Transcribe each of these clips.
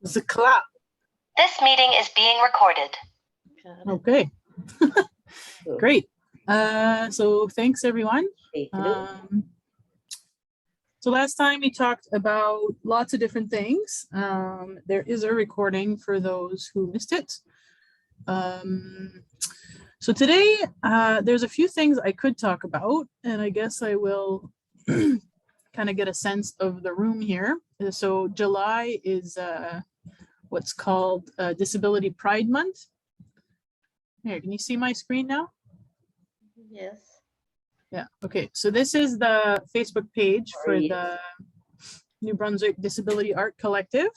The clap. This meeting is being recorded. Okay. Great. So thanks everyone. So last time we talked about lots of different things. There is a recording for those who missed it. So today there's a few things I could talk about, and I guess I will kind of get a sense of the room here. So July is what's called Disability Pride Month. Here, can you see my screen now? Yes. Yeah, okay. So this is the Facebook page for the New Brunswick Disability Art Collective.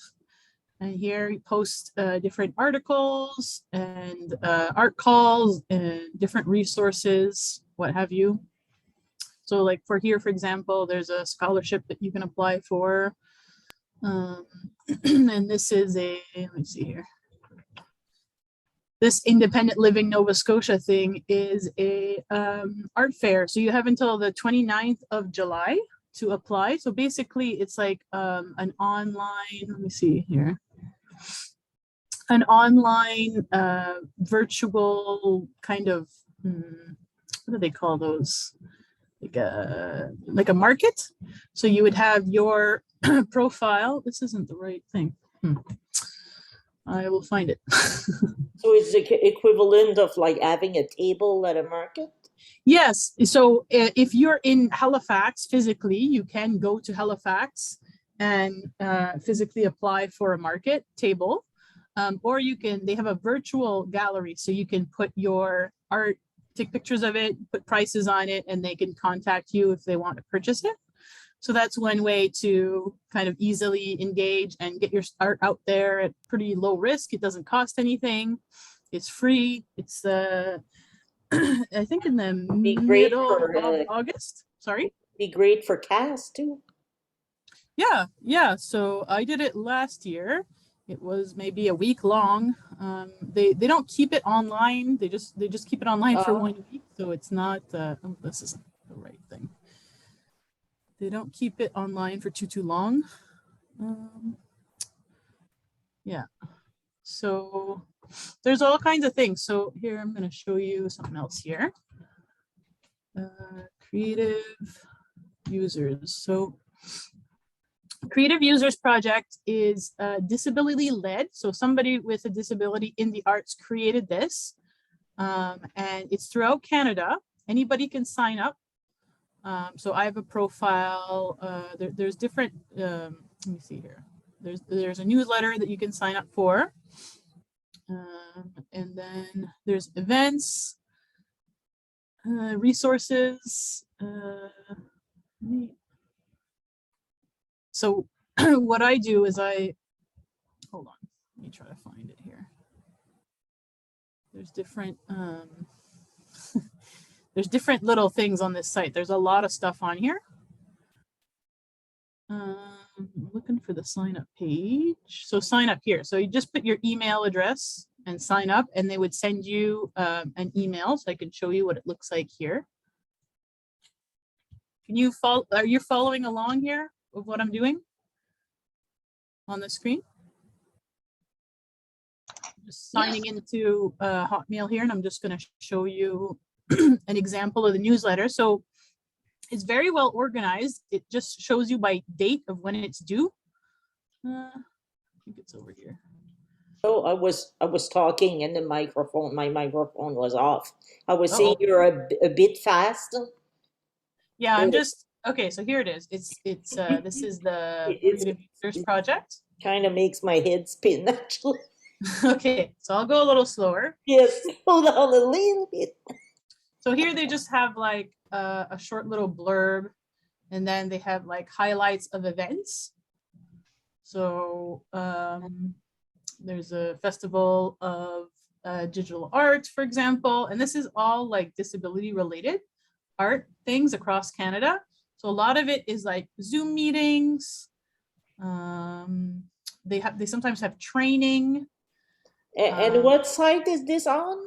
And here we post different articles and art calls and different resources, what have you. So like for here, for example, there's a scholarship that you can apply for. And this is a, let me see here. This Independent Living Nova Scotia thing is a art fair. So you have until the 29th of July to apply. So basically it's like an online, let me see here. An online virtual kind of, what do they call those? Like a market. So you would have your profile. This isn't the right thing. I will find it. So it's the equivalent of like having a table at a market? Yes. So if you're in Halifax physically, you can go to Halifax and physically apply for a market table. Or you can, they have a virtual gallery. So you can put your art, take pictures of it, put prices on it, and they can contact you if they want to purchase it. So that's one way to kind of easily engage and get your art out there at pretty low risk. It doesn't cost anything. It's free. It's I think in the middle of August. Sorry? Be great for cast too. Yeah. So I did it last year. It was maybe a week long. They don't keep it online. They just keep it online for 1 week. So it's not, oh, this isn't the right thing. They don't keep it online for too long. Yeah, so there's all kinds of things. So here, I'm going to show you something else here. Creative users. So Creative Users Project is disability led. So somebody with a disability in the arts created this. And it's throughout Canada. Anybody can sign up. So I have a profile. There's different, let me see here. There's a newsletter that you can sign up for. And then there's events, resources. So what I do is hold on, let me try to find it here. There's different, there's different little things on this site. There's a lot of stuff on here. Looking for the sign up page. So sign up here. So you just put your email address and sign up, and they would send you an email. So I can show you what it looks like here. Can you follow? Are you following along here with what I'm doing on the screen? Just signing into Hotmail here, and I'm just going to show you an example of the newsletter. So it's very well organized. It just shows you by date of when it's due. I think it's over here. Oh, I was talking and my microphone was off. I was saying you're a bit fast. Yeah, I'm just, okay, so here it is. This is the Creative Users Project. Kind of makes my head spin actually. Okay, so I'll go a little slower. Yes, hold on a little bit. So here they just have like a short little blurb, and then they have like highlights of events. So there's a festival of digital art, for example, and this is all like disability related art things across Canada. So a lot of it is like Zoom meetings. They sometimes have training. And what site is this on?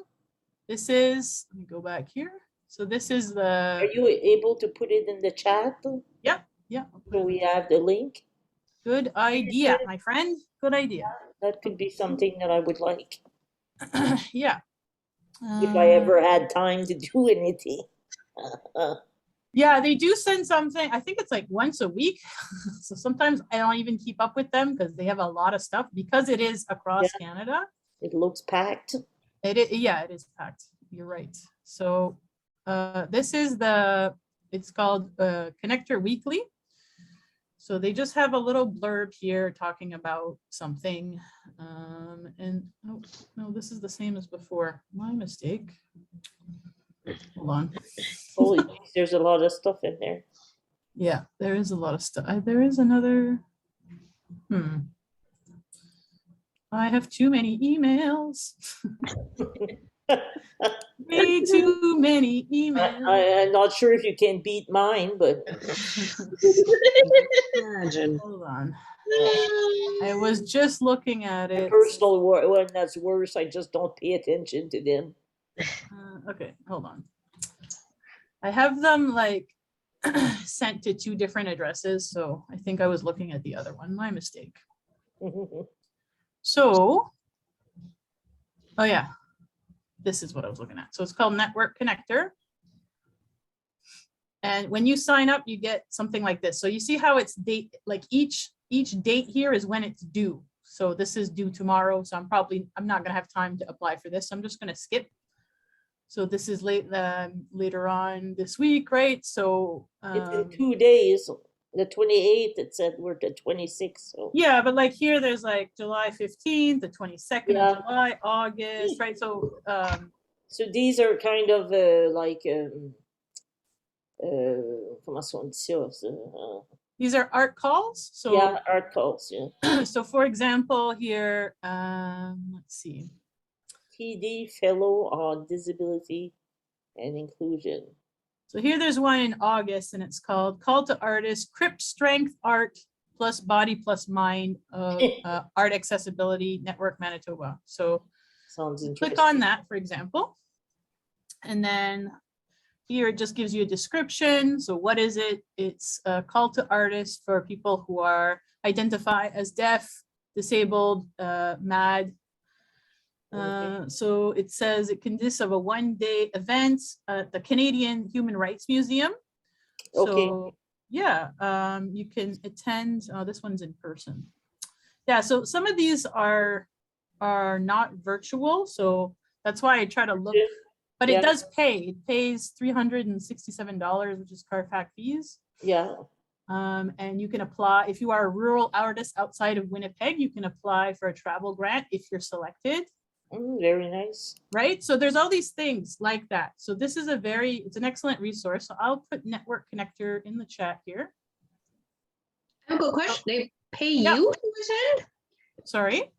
This is, let me go back here. So this is the. Are you able to put it in the chat? Yeah. So we have the link. Good idea, my friend. Good idea. That could be something that I would like Yeah. if I ever had time to do anything. Yeah, they do send something. I think it's like once a week. So sometimes I don't even keep up with them because they have a lot of stuff because it is across Canada. It looks packed. Yeah, it is packed. You're right. So this is it's called Connector Weekly. So they just have a little blurb here talking about something. And oh, no, this is the same as before. My mistake. Hold on. Holy, there's a lot of stuff in there. Yeah, there is a lot of stuff. There is another. I have too many emails. Way too many emails. I'm not sure if you can beat mine, but Imagine. Hold on. I was just looking at a it. personal one that's worse. I just don't pay attention to them. Okay, hold on. I have them like sent to 2 different addresses, so I think I was looking at the other one. My mistake. So, oh yeah, this is what I was looking at. So it's called Network Connector. And when you sign up, you get something like this. So you see how it's date, like each date here is when it's due. So this is due tomorrow. So I'm not gonna have time to apply for this. So I'm just gonna skip. So this is later on this week, right? So It's in 2 days. The 28th, it said we're the 26th. So yeah, but like here, there's like July 15th, the 22nd Yeah. of July, August, right? So so these are kind of like comment on dit ça? these are art calls. So Yeah, art calls. Yeah. so for example, here, let's see. TD Fellow on Disability and Inclusion. So here there's one in August and it's called Call to Artists, Crip Strength Art plus Body plus Mind of Art Accessibility Network Manitoba. So Sounds interesting. click on that, for example. And then here it just gives you a description. So what is it? It's a call to artists for people who are identified as deaf, disabled, MAD. So it says it consists of a 1-day event at the Canadian Human Rights Museum. Okay. So yeah, you can attend. Oh, this one's in person. Yeah, so some of these are not virtual, so that's why I try to look. But it does pay. It pays $367, which is Carfax fees. Yeah. And you can apply if you are a rural artist outside of Winnipeg. You can apply for a travel grant if you're selected. Very nice. Right. So there's all these things like that. So this is it's an excellent resource. So I'll put Network Connector in the chat here. I have a question. They pay you to attend? Sorry.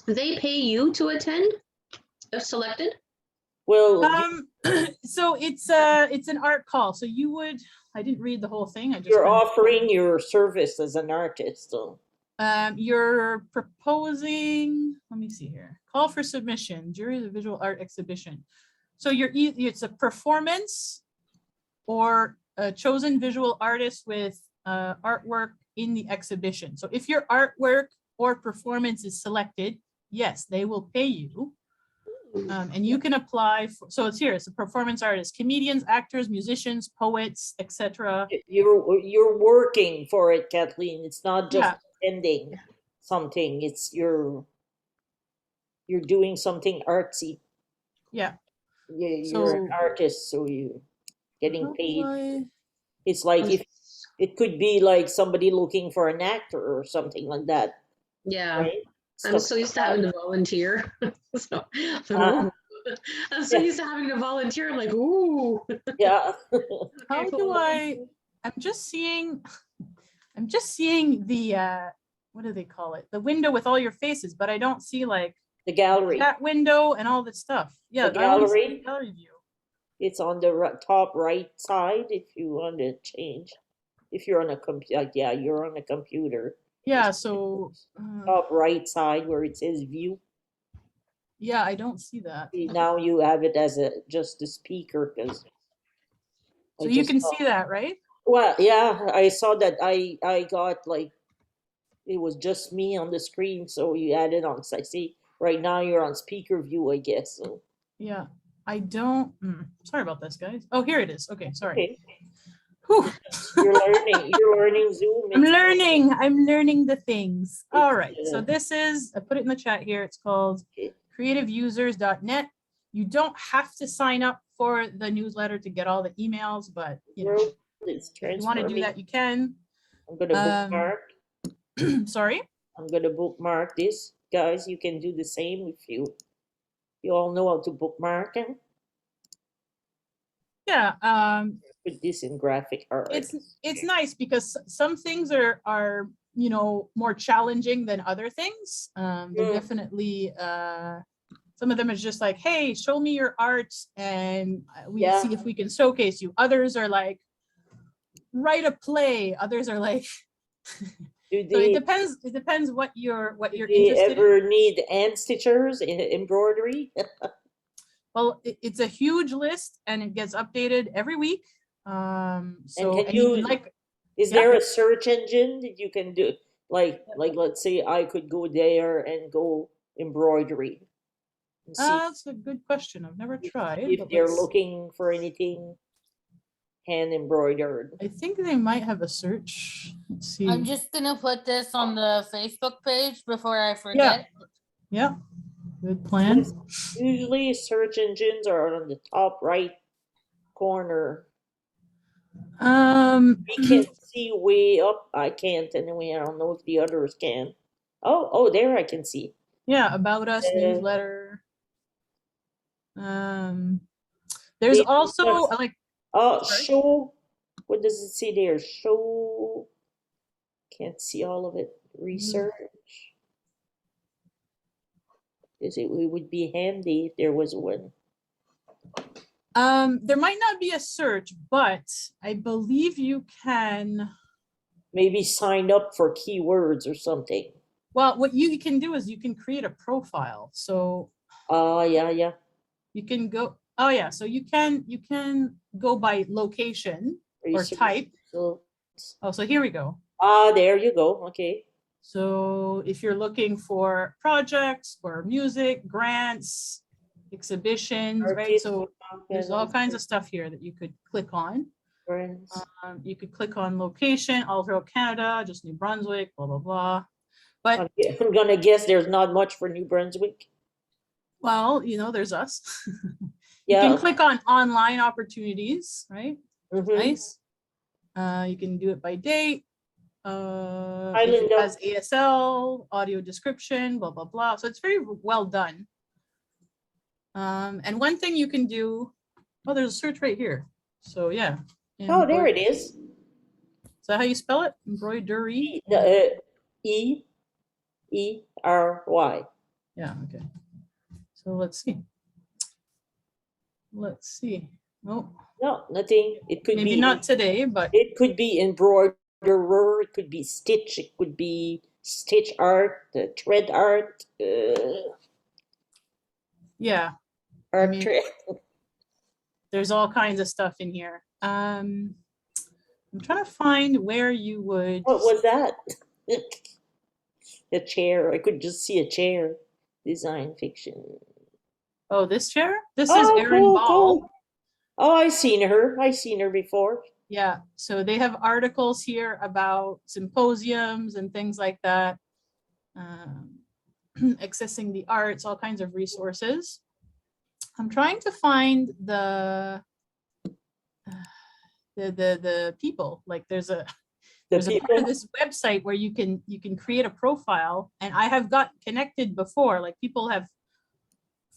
They pay you to attend if selected? Well, so it's an art call. So I didn't read the whole thing. you're offering your service as an artist, so. You're proposing, let me see here, call for submission, jury of the visual art exhibition. So it's a performance or a chosen visual artist with artwork in the exhibition. So if your artwork or performance is selected, yes, they will pay you. And you can apply for, so it's a performance artist, comedians, actors, musicians, poets, etc. You're working for it, Kathleen. It's not just attending something. It's you're doing something artsy. Yeah. You're an artist, so you're getting paid. It's like if it could be like somebody looking for an actor or something like that. Yeah. Right? I'm so used to having to volunteer. I'm so used to having to volunteer. I'm like, ooh. Yeah. How do I'm just seeing the, what do they call it? The window with all your faces, but I don't see like the gallery. That window and all the stuff. Yeah, the gallery. The gallery view. It's on the top right side if you want to change. If you're on a computer, you're on a computer. Yeah, so top right side where it says view. Yeah, I don't see that. Now you have it as just a speaker because. So you can see that, right? Well, yeah, I saw that. I got like It was just me on the screen, so you added on. I see right now you're on speaker view, I guess. So Yeah, I don't. Sorry about this, guys. Oh, here it is. Okay, sorry. okay. Whew. You're learning. You're learning Zoom. I'm learning. I'm learning the things. All right. It's, So this is, I put it in the chat here. It's called okay. creativeusers.net. You don't have to sign up for the newsletter to get all the emails, but you know, It's if you want to do that, you can. I'm gonna bookmark. Sorry. I'm gonna bookmark this, guys. You can do the same if you all know how to bookmark it. Yeah. Put this in graphic art. It's nice because some things are you know more challenging than other things. They're definitely some of them is just like, hey, show me your art and we see if we can showcase you. Others are like, write a play. Others are like, so it depends what you're interested in. Do you ever need hand stitchers, embroidery? Well, it's a huge list and it gets updated every week. So and you like, is there a search engine that you can do? Like let's say I could go there and go embroidery. That's a good question. I've never tried. If they're looking for anything hand embroidered. I think they might have a search. Let's see. I'm just gonna put this on the Facebook page before I forget. Yeah. Good plan. Usually search engines are on the top right corner. We can see way up. I can't anyway. I don't know if the others can. Oh, there I can see. Yeah, about us newsletter. There's also like show. What does it say there? Show. Can't see all of it. Research. It would be handy if there was one. There might not be a search, but I believe you can maybe sign up for keywords or something. Well, what you can do is you can create a profile. So yeah. You can go, so you can go by location or type. So here we go. There you go. Okay. So if you're looking for projects or music, grants, exhibitions, right? So there's all kinds of stuff here that you could click on. You could click on location, all throughout Canada, just New Brunswick, blah, blah, blah. But I'm gonna guess there's not much for New Brunswick. Well, you know, there's us. You can click on online opportunities, right? Nice. You can do it by date. If it has ASL, audio description, blah, blah, blah. So it's very well done. And one thing you can do, there's a search right here. So yeah. There it is. Is that how you spell it? Embroidery? E-R-Y. Yeah, okay. So let's see. Oh. No, nothing. It could maybe be not today, but it could be embroiderer, it could be stitch, it could be stitch art, thread art. Yeah. Art there's all kinds of stuff in here. I'm trying to find where you would. What was that? A chair. I could just see a chair. Design fiction. Oh, this chair? This is Erin Ball. Cool. Oh, I've seen her before. Yeah, so they have articles here about symposiums and things like that. Accessing the arts, all kinds of resources. I'm trying to find the people. Like there's a part of this website where you can create a profile, and I have got connected before. Like people have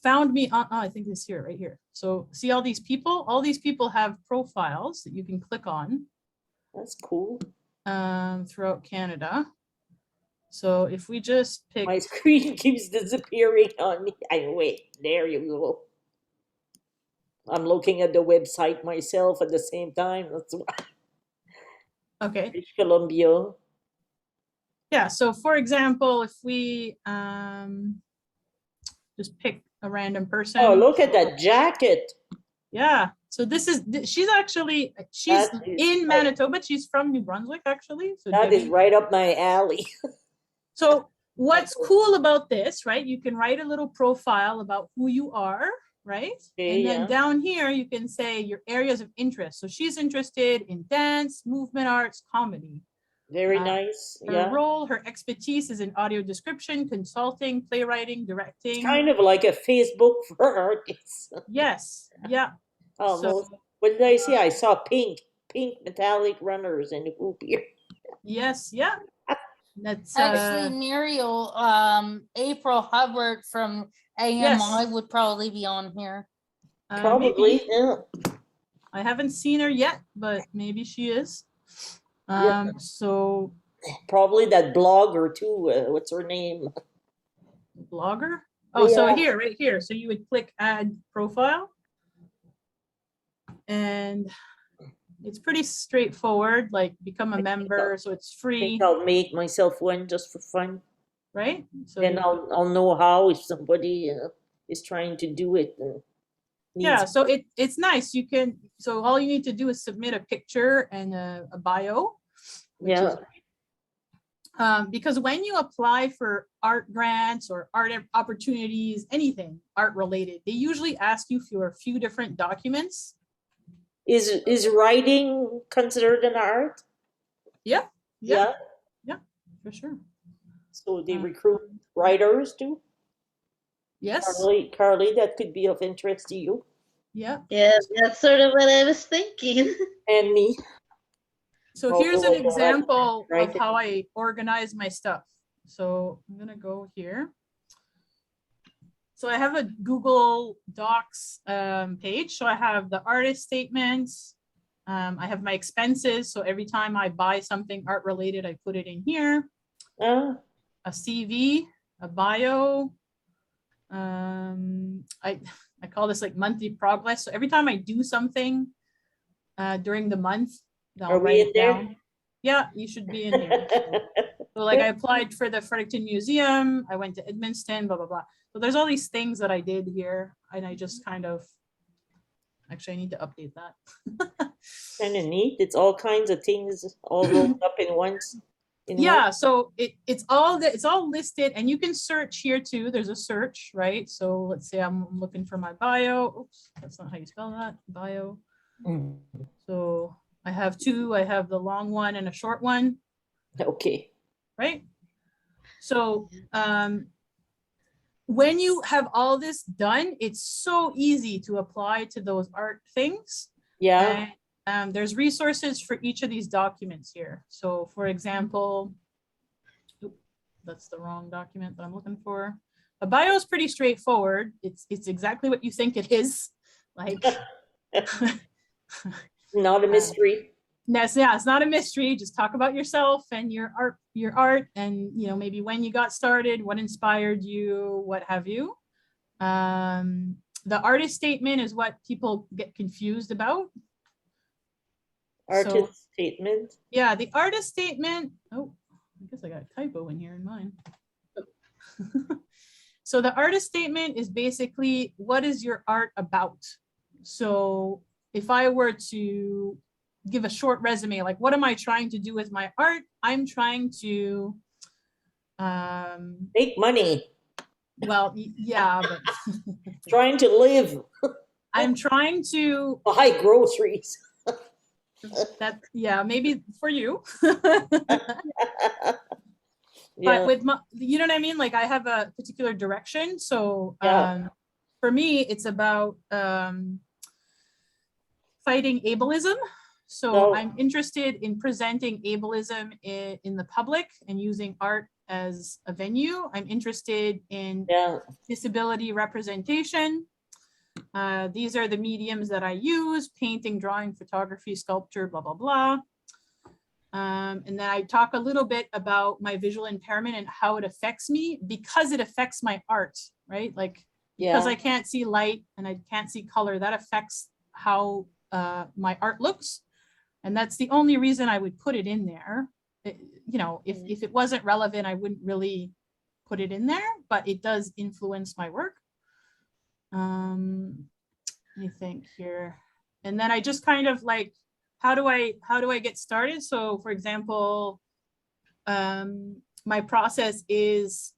found me on, I think it's here, right here. So see all these people? All these people have profiles that you can click on. That's cool. Throughout Canada. So if we just pick. My screen keeps disappearing on me. Wait, there you go. I'm looking at the website myself at the same time. That's why. Okay. British Columbia. Yeah, so for example, if we just pick a random person. Oh, look at that jacket. Yeah, so she's in Manitoba. She's from New Brunswick, actually. So that is right up my alley. So what's cool about this, right? You can write a little profile about who you are, right? Okay, And then yeah. down here, you can say your areas of interest. So she's interested in dance, movement arts, comedy. Very nice. Her Yeah. role, her expertise is in audio description, consulting, playwriting, directing. It's kind of like a Facebook for artists. Yes. Yeah. Almost. So, What did I see? I saw pink metallic runners in the hoop here. yes. Yeah. That's Actually, Muriel, April Hubbard from AMI Yes. would probably be on here. Probably, maybe. yeah. I haven't seen her yet, but maybe she is. Yeah. So Probably that blogger too. What's her name? blogger. Oh, so Yeah. here, right here. So you would click add profile. And it's pretty straightforward, like become a member, so it's I free, think I'll make myself one just for fun. right? So Then you- I'll know how if somebody is trying to do it. And yeah, needs- so it's nice. You can, so all you need to do is submit a picture and a bio, which Yeah. is because when you apply for art grants or art opportunities, anything art related, they usually ask you for a few different documents. Is writing considered an art? Yeah, Yeah. for sure. So they recruit writers too? Yes. Carly, that could be of interest to you. Yeah. Yeah, that's sort of what I was thinking. And me. So Although here's I an don't have example of writing. how I organize my stuff. So I'm gonna go here. So I have a Google Docs page. So I have the artist statements. I have my expenses. So every time I buy something art related, I put it in here. A CV, a bio. I call this like monthly progress. So every time I do something during the month, I'll Are we write in it there? down. Yeah, you should be in here. So like I applied for the Fredericton Museum, I went to Edmundston, blah, blah, blah. So there's all these things that I did here and I just kind of, actually I need to update that. Kind of neat. It's all kinds of things all rolled up in once. Yeah, so it's all listed and you can search here too. There's a search, right? So let's say I'm looking for my bio. Oops, that's not how you spell that, bio. Mm. So I have two, I have the long one and a short one. Okay. Right? So when you have all this done, it's so easy to apply to those art things. Yeah. And there's resources for each of these documents here. So for example, that's the wrong document that I'm looking for. A bio is pretty straightforward. It's exactly what you think it is. Like Not a mystery. yeah, it's not a mystery. Just talk about yourself and your art, and maybe when you got started, what inspired you, what have you. The artist statement is what people get confused about. Artist statement. Yeah, the artist statement. Oh, I guess I got a typo in here in mine. So the artist statement is basically, what is your art about? So if I were to give a short resume, like what am I trying to do with my art? I'm trying to make money. Well, yeah, but trying to live. I'm trying to buy groceries. That, yeah, maybe for you. Yeah. But with my, you know what I mean? Like I have a particular direction. So Yeah. For me, it's about fighting ableism. So I'm interested in presenting ableism in the public and using art as a venue. I'm interested in disability representation. These are the mediums that I use: painting, drawing, photography, sculpture, blah, blah, blah. And then I talk a little bit about my visual impairment and how it affects me because it affects my art, right? Like, because I can't see light and I can't see color, that affects how my art looks. And that's the only reason I would put it in there. If it wasn't relevant, I wouldn't really put it in there, but it does influence my work. Let me think here. And then I just kind of how do I get started? So for example, my process is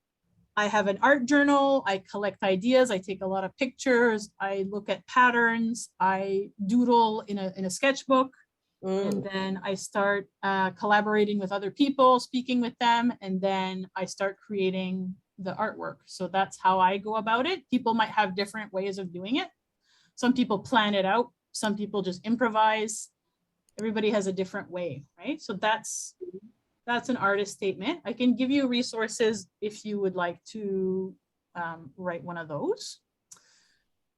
I have an art journal, I collect ideas, I take a lot of pictures, I look at patterns, I doodle in a sketchbook, and then I start collaborating with other people, speaking with them, and then I start creating the artwork. So that's how I go about it. People might have different ways of doing it. Some people plan it out, some people just improvise. Everybody has a different way, right? So that's an artist statement. I can give you resources if you would like to write one of those.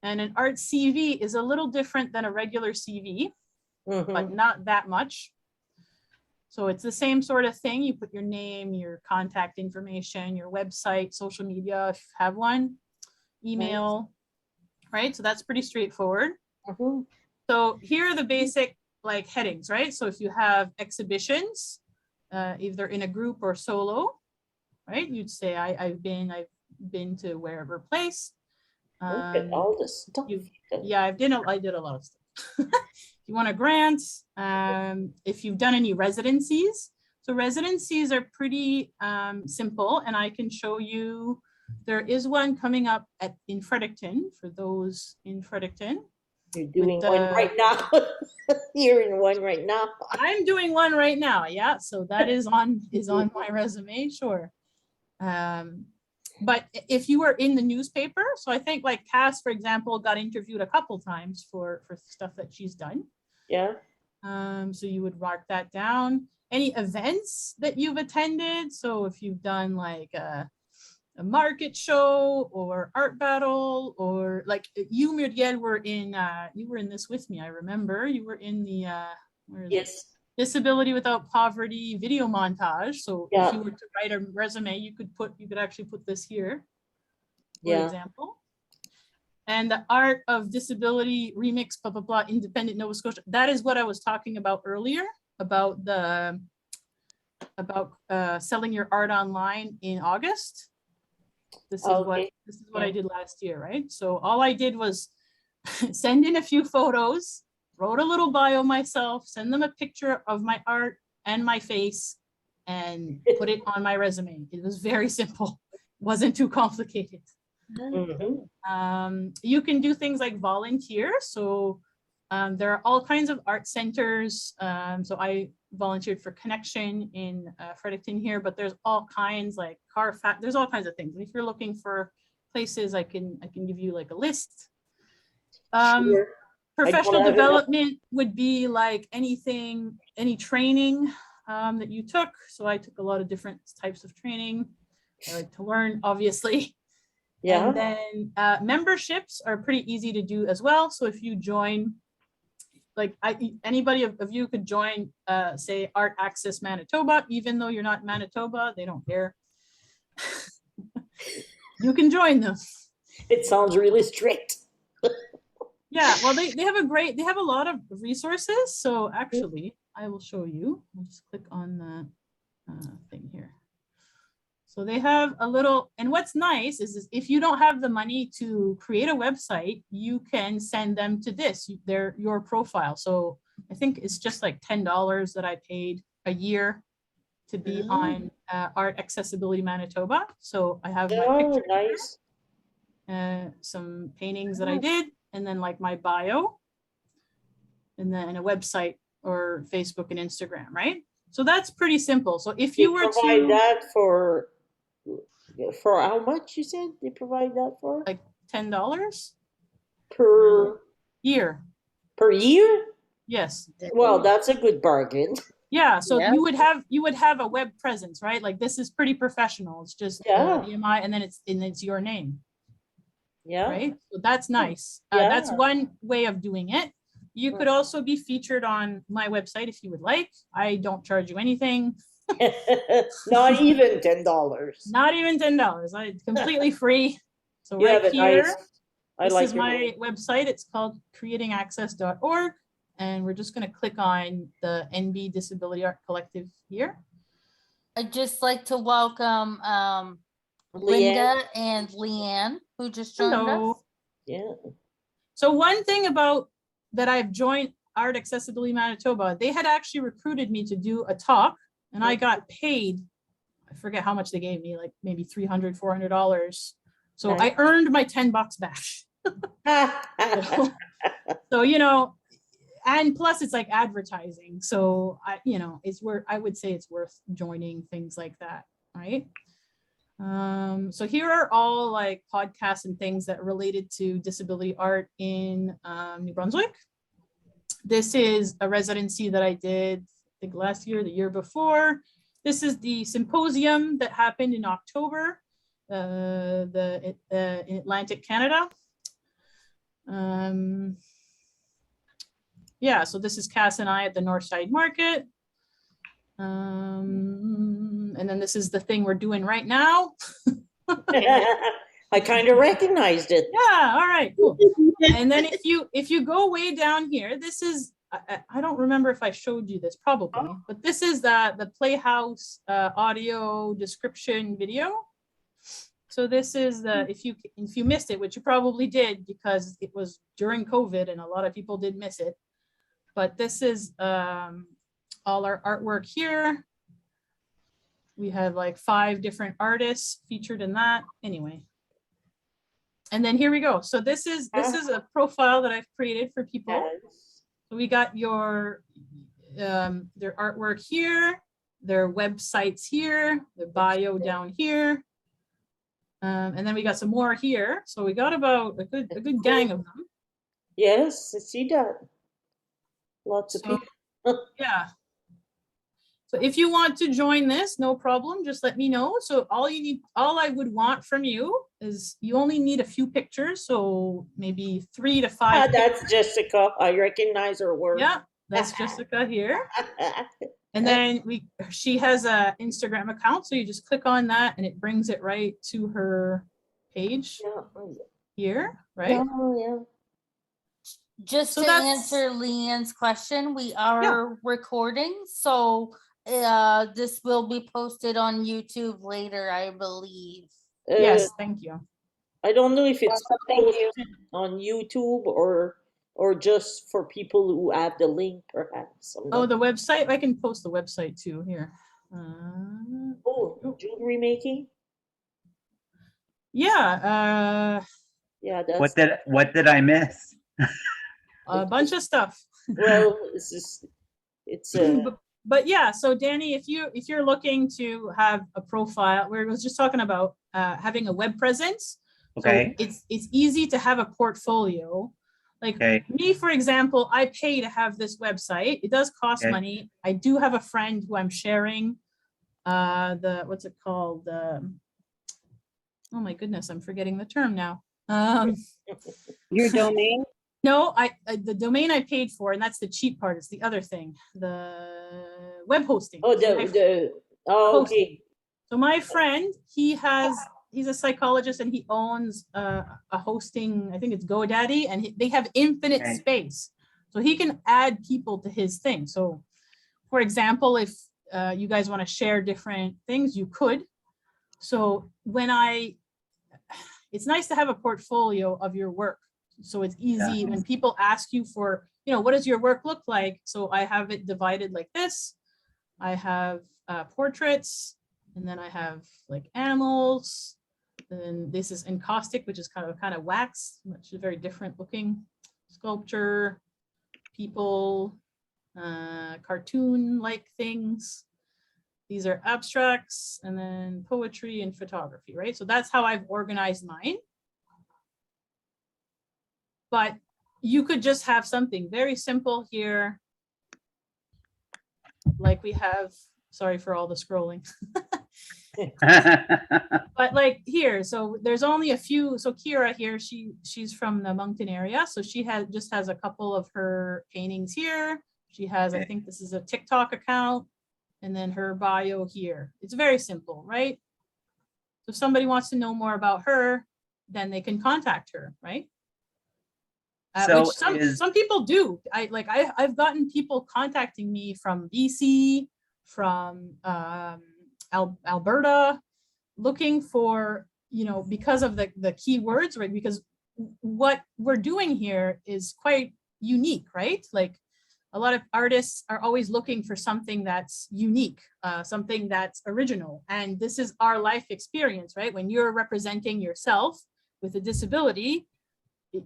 And an art CV is a little different than a regular CV, but not that much. So it's the same sort of thing. You put your name, your contact information, your website, social media, if you have one, email, right? So that's pretty straightforward. So here are the basic like headings, right? So if you have exhibitions, either in a group or solo, right? You'd say I've been to wherever place. Look at all this stuff. Yeah, I did a lot of stuff. You want a grant, if you've done any residencies. So residencies are pretty simple, and I can show you, there is one coming up in Fredericton, for those in Fredericton. You're doing one right now. You're in one right now. I'm doing one right now, yeah. So that is on my resume, sure. But if you were in the newspaper, so I think like Cass, for example, got interviewed a couple times for stuff that she's done. Yeah. So you would mark that down. Any events that you've attended. So if you've done like a market show or art battle, or like you, Muriel, were in this with me. I remember you were in the Disability Without Poverty video montage. So if you were to write a resume, you could actually put this here, for example. And the Art of Disability Remix, blah, blah, blah, Independent Nova Scotia. That is what I was talking about earlier, about selling your art online in August. This is what I did last year, right? So all I did was send in a few photos, wrote a little bio myself, send them a picture of my art and my face, and put it on my resume. It was very simple. It wasn't too complicated. You can do things like volunteer. So there are all kinds of art centers. So I volunteered for Connection in Fredericton here, but there's all kinds, like there's all kinds of things. And if you're looking for places, I can give you like a list. Professional development would be like anything, any training that you took. So I took a lot of different types of training. I like to learn, obviously. Yeah. And then memberships are pretty easy to do as well. So if you join, like anybody of you could join, say, Art Access Manitoba, even though you're not in Manitoba, they don't care. You can join them. It sounds really strict. Yeah, well, they have a lot of resources. So actually, I will show you. I'll just click on the thing here. So they have a little, and what's nice is if you don't have the money to create a website, you can send them to this, your profile. So I think it's just like $10 that I paid a year to be on Art Accessibility Manitoba. So I have my picture, nice. Some paintings that I did, and then like my bio, and then a website or Facebook and Instagram, right? So that's pretty simple. So if you were to provide that for how much, you said they provide that for? Like $10 per year. Per year? Yes. Well, that's a good bargain. Yeah. So you would have a web presence, right? Like this is pretty professional. It's just EMI, and then it's your name. Yeah. Right. So that's nice. That's one way of doing it. You could also be featured on my website if you would like. I don't charge you anything. Not even $10. Not even $10. It's completely free. So right here, this is my website. It's called creatingaccess.org. And we're just going to click on the NB Disability Art Collective here. I'd just like to welcome Linda and Leanne, who just joined us. Yeah. So one thing about that I've joined Art Accessibility Manitoba, they had actually recruited me to do a talk, and I got paid. I forget how much they gave me, like maybe $300, $400. So I earned my $10 back. So, you know, and plus it's like advertising. So you know, I would say it's worth joining things like that, right? So here are all like podcasts and things that are related to disability art in New Brunswick. This is a residency that I did, I think last year, the year before. This is the symposium that happened in October, in Atlantic Canada. Yeah, so this is Cass and I at the Northside Market. And then this is the thing we're doing right now. I kind of recognized it. Yeah, all right, cool. And then if you go way down here, this is, I don't remember if I showed you this, probably, but this is the Playhouse audio description video. So this is the, if you missed it, which you probably did because it was during COVID and a lot of people did miss it. But this is all our artwork here. We have like 5 different artists featured in that. Anyway. And then here we go. So this is a profile that I've created for people. So we got their artwork here, their websites here, their bio down here. And then we got some more here. So we got about a good gang of them. Yes, I see that. Lots of people. Yeah. So if you want to join this, no problem, just let me know. So all I would want from you is you only need a few pictures. So maybe 3 to 5. That's Jessica. I recognize her work. Yeah, that's Jessica here. And then she has an Instagram account. So you just click on that and it brings it right to her page here, right? Oh, yeah. Just So to that's- answer Leanne's question, we are recording, so this will be posted on YouTube later, I believe. Yes, thank you. I don't know if it's Thank you. posted on YouTube or just for people who have the link, perhaps. Oh, the website, I can post the website too here. Jewelry making? Yeah, Yeah, that's What did I miss? a bunch of stuff. well, it's But yeah, so Danny, if you're looking to have a profile, we was just talking about having a web presence. Okay. So it's easy to have a portfolio. Like me, for example, I pay to have this website. It does cost money. I do have a friend who I'm sharing what's it called? Oh my goodness, I'm forgetting the term now. Your domain? No, the domain I paid for, and that's the cheap part. It's the other thing, the web hosting. Okay. So my friend, he's a psychologist and he owns a hosting, I think it's GoDaddy, and they have infinite space. So he can add people to his thing. So for example, if you guys want to share different things, you could. So it's nice to have a portfolio of your work. So it's easy when people ask you for, what does your work look like? So I have it divided like this. I have portraits, and then I have like animals. Then this is encaustic, which is kind of wax, which is very different looking. Sculpture, people, cartoon-like things. These are abstracts, and then poetry and photography, right? So that's how I've organized mine. But you could just have something very simple here. Like we have, sorry for all the scrolling. But like here, so there's only a few. So Kira here, she's from the Moncton area. So she just has a couple of her paintings here. She has, I think this is a TikTok account, and then her bio here. It's very simple, right? So if somebody wants to know more about her, then they can contact her, right? So which some people do. I've gotten people contacting me from BC, from Alberta, looking for, because of the keywords, right? Because what we're doing here is quite unique, right? Like a lot of artists are always looking for something that's unique, something that's original. And this is our life experience, right? When you're representing yourself with a disability,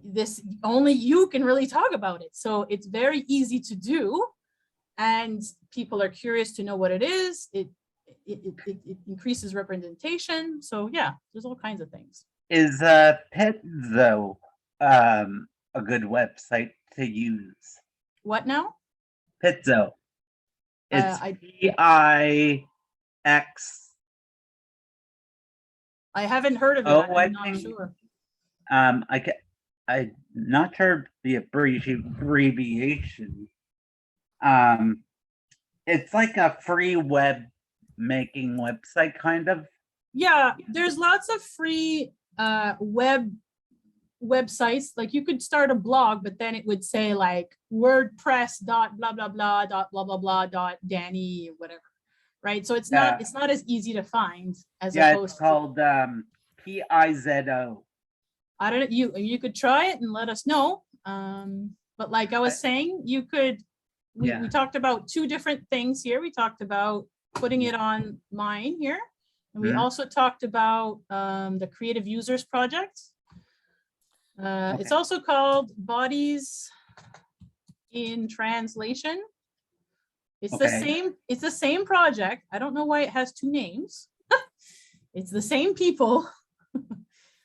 this only you can really talk about it. So it's very easy to do. And people are curious to know what it is. It increases representation. So yeah, there's all kinds of things. Is Pizzo a good website to use? What now? Pizzo. It's Pix. I haven't heard of it. Oh, I'm not sure. I'm not sure the abbreviation. It's like a free web making website kind of. Yeah, there's lots of free websites. Like you could start a blog, but then it would say like WordPress dot blah blah blah dot blah blah blah dot Danny whatever, right? So it's not as easy to find as opposed it's called Pizzo. I don't know. You could try it and let us know. But like I was saying, you could. We talked about two different things here. We talked about putting it on mine here. And we also talked about the Creative Users Project. It's also called Bodies in Translation. It's the same project. I don't know why it has two names. It's the same people.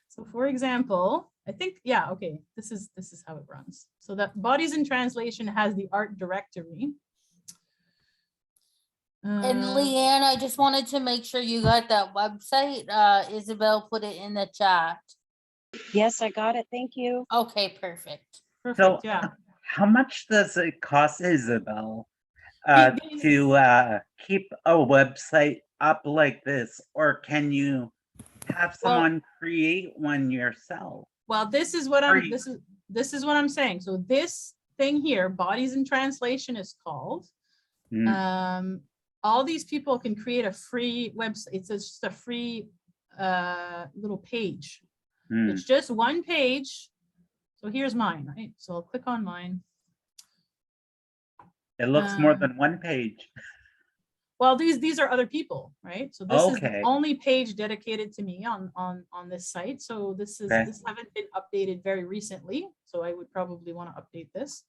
So for example, I think, this is how it runs. So that Bodies in Translation has the art directory. And Leanne, I just wanted to make sure you got that website. Ysabelle put it in the chat. Yes, I got it. Thank you. Okay, perfect. Perfect, So how much does it cost, Ysabelle, to keep a website up like this? Or can you have someone create one yourself? Well, this is what I'm saying. So this thing here, Bodies in Translation is called. All these people can create a free website. It's just a free little page. It's just one page. So here's mine, right? So I'll click on mine. It looks more than one page. Well, these are other people, right? So this is the only page dedicated to me on this site. So this haven't been updated very recently. So I would probably want to update this.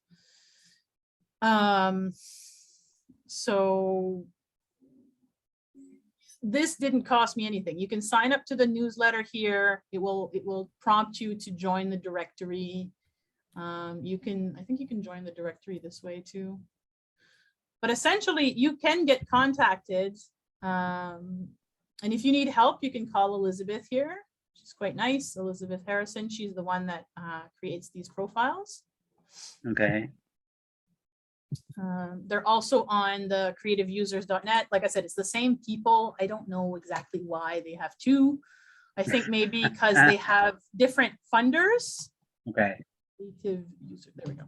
So this didn't cost me anything. You can sign up to the newsletter here. It will prompt you to join the directory. I think you can join the directory this way too. But essentially you can get contacted. And if you need help, you can call Elizabeth here. She's quite nice. Elizabeth Harrison. She's the one that creates these profiles. Okay. They're also on the creativeusers.net. Like I said, it's the same people. I don't know exactly why they have two. I think maybe because they have different funders. Okay. Creative user, there we go.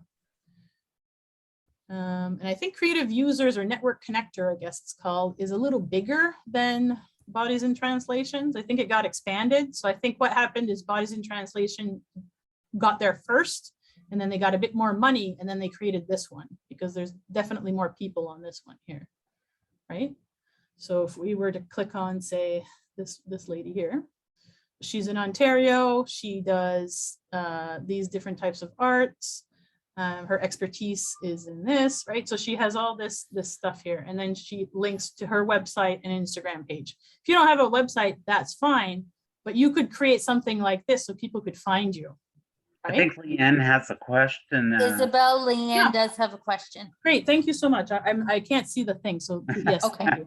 And I think Creative Users or Network Connector, I guess it's called, is a little bigger than Bodies in Translations. I think it got expanded. So I think what happened is Bodies in Translation got there first, and then they got a bit more money, and then they created this one because there's definitely more people on this one here, right? So if we were to click on, say, this lady here, she's in Ontario. She does these different types of arts. Her expertise is in this, right? So she has all this stuff here, and then she links to her website and Instagram page. If you don't have a website, that's fine, but you could create something like this so people could find you. Right? I think Leanne has a question. Ysabelle, Leanne does have a question. Great, thank you so much. I can't see the thing, so yes. Okay. Thank you.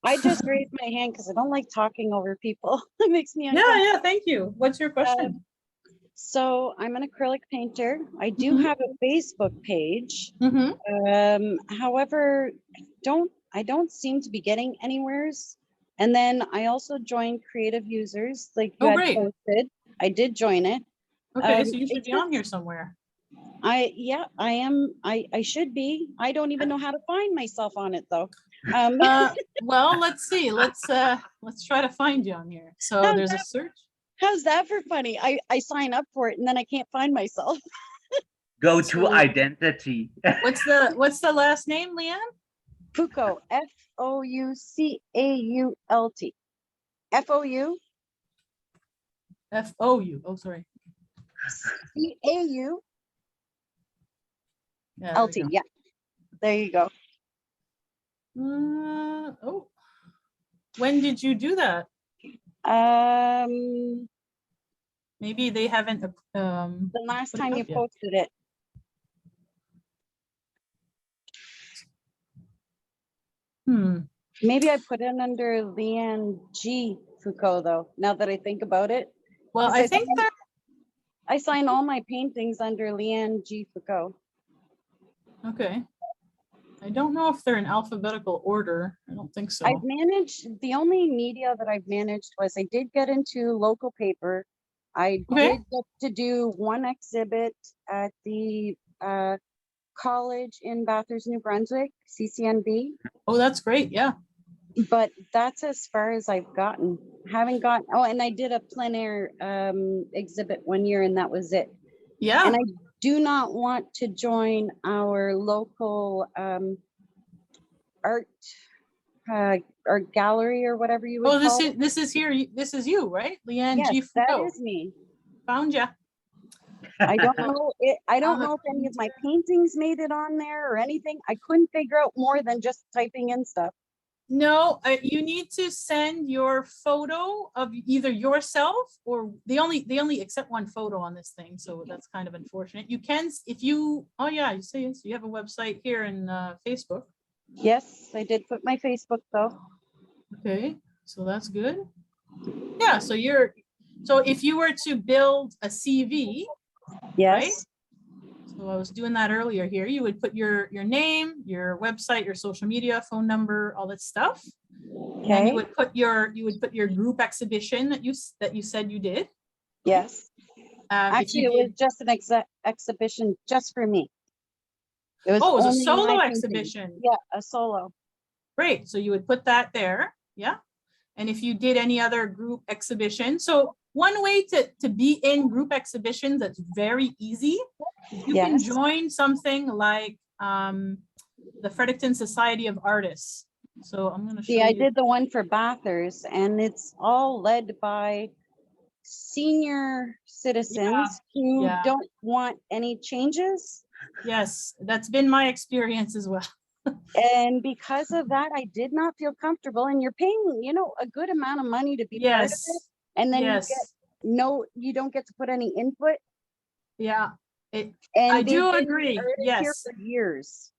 I just raised my hand because I don't like talking over people. It makes me uncomfortable. Yeah, thank you. What's your question? So I'm an acrylic painter. I do have a Facebook page. However, I don't seem to be getting anywheres. And then I also joined Creative Users, like you had posted. I did join it. Okay, so you should be on here somewhere. I am. I should be. I don't even know how to find myself on it though. Well, let's see. Let's try to find you on here. So there's a search. How's that for funny? I sign up for it and then I can't find myself. Go to So- identity. What's the last name, Leanne? Foucault, Foucault. FOU FOU. Oh, sorry. CAULT. Yeah. There we go. Yeah, there you go. Oh, when did you do that? Maybe they haven't. The last put it time up you yet. posted it. Maybe I put it under Leanne G. Foucault, though, now that I think about it. Well, I think that. I sign all my paintings under Leanne G. Foucault. Okay. I don't know if they're in alphabetical order. I don't think so. I've managed, the only media that I've managed was I did get into local paper. I Okay. did get to do one exhibit at the college in Bathurst, New Brunswick, CCNB. Oh, that's great. Yeah. But that's as far as I've gotten. Haven't gotten, oh, and I did a plein air exhibit one year and that was it. Yeah. And I do not want to join our local art gallery or whatever you would Oh, call it. this is you, right? Leanne Yes, G. that Foucault. is me. Found ya. I don't know. I don't I'm a know if any of my paintings made it on there or anything. I couldn't figure out more than just typing in stuff. No, you need to send your photo of either yourself or they only accept one photo on this thing, so that's kind of unfortunate. You can, if you, oh yeah, you say you have a website here in Facebook. Yes, I did put my Facebook though. Okay, so that's good. Yeah, so if you were to build a CV, Yes. right? So I was doing that earlier here. You would put your name, your website, your social media, phone number, all that stuff. And then Okay. you would put your group exhibition that you said you did. Yes. If Actually, you it was did- just an exhibition just for me. It was, Oh, it was a only solo my painting. exhibition. Yeah, a solo. Great. So you would put that there. Yeah. And if you did any other group exhibition, so one way to be in group exhibitions that's very easy, you can Yes. join something like the Fredericton Society of Artists. So I'm going to show See, you. I did the one for Bathurst and it's all led by senior citizens who yeah. don't want any changes. Yes, that's been my experience as well. And because of that, I did not feel comfortable. And you're paying, a good amount of money to be part of it. Yes. And then Yes. you don't get to put any input. Yeah. And I they've do been agree. artists here Yes. for years.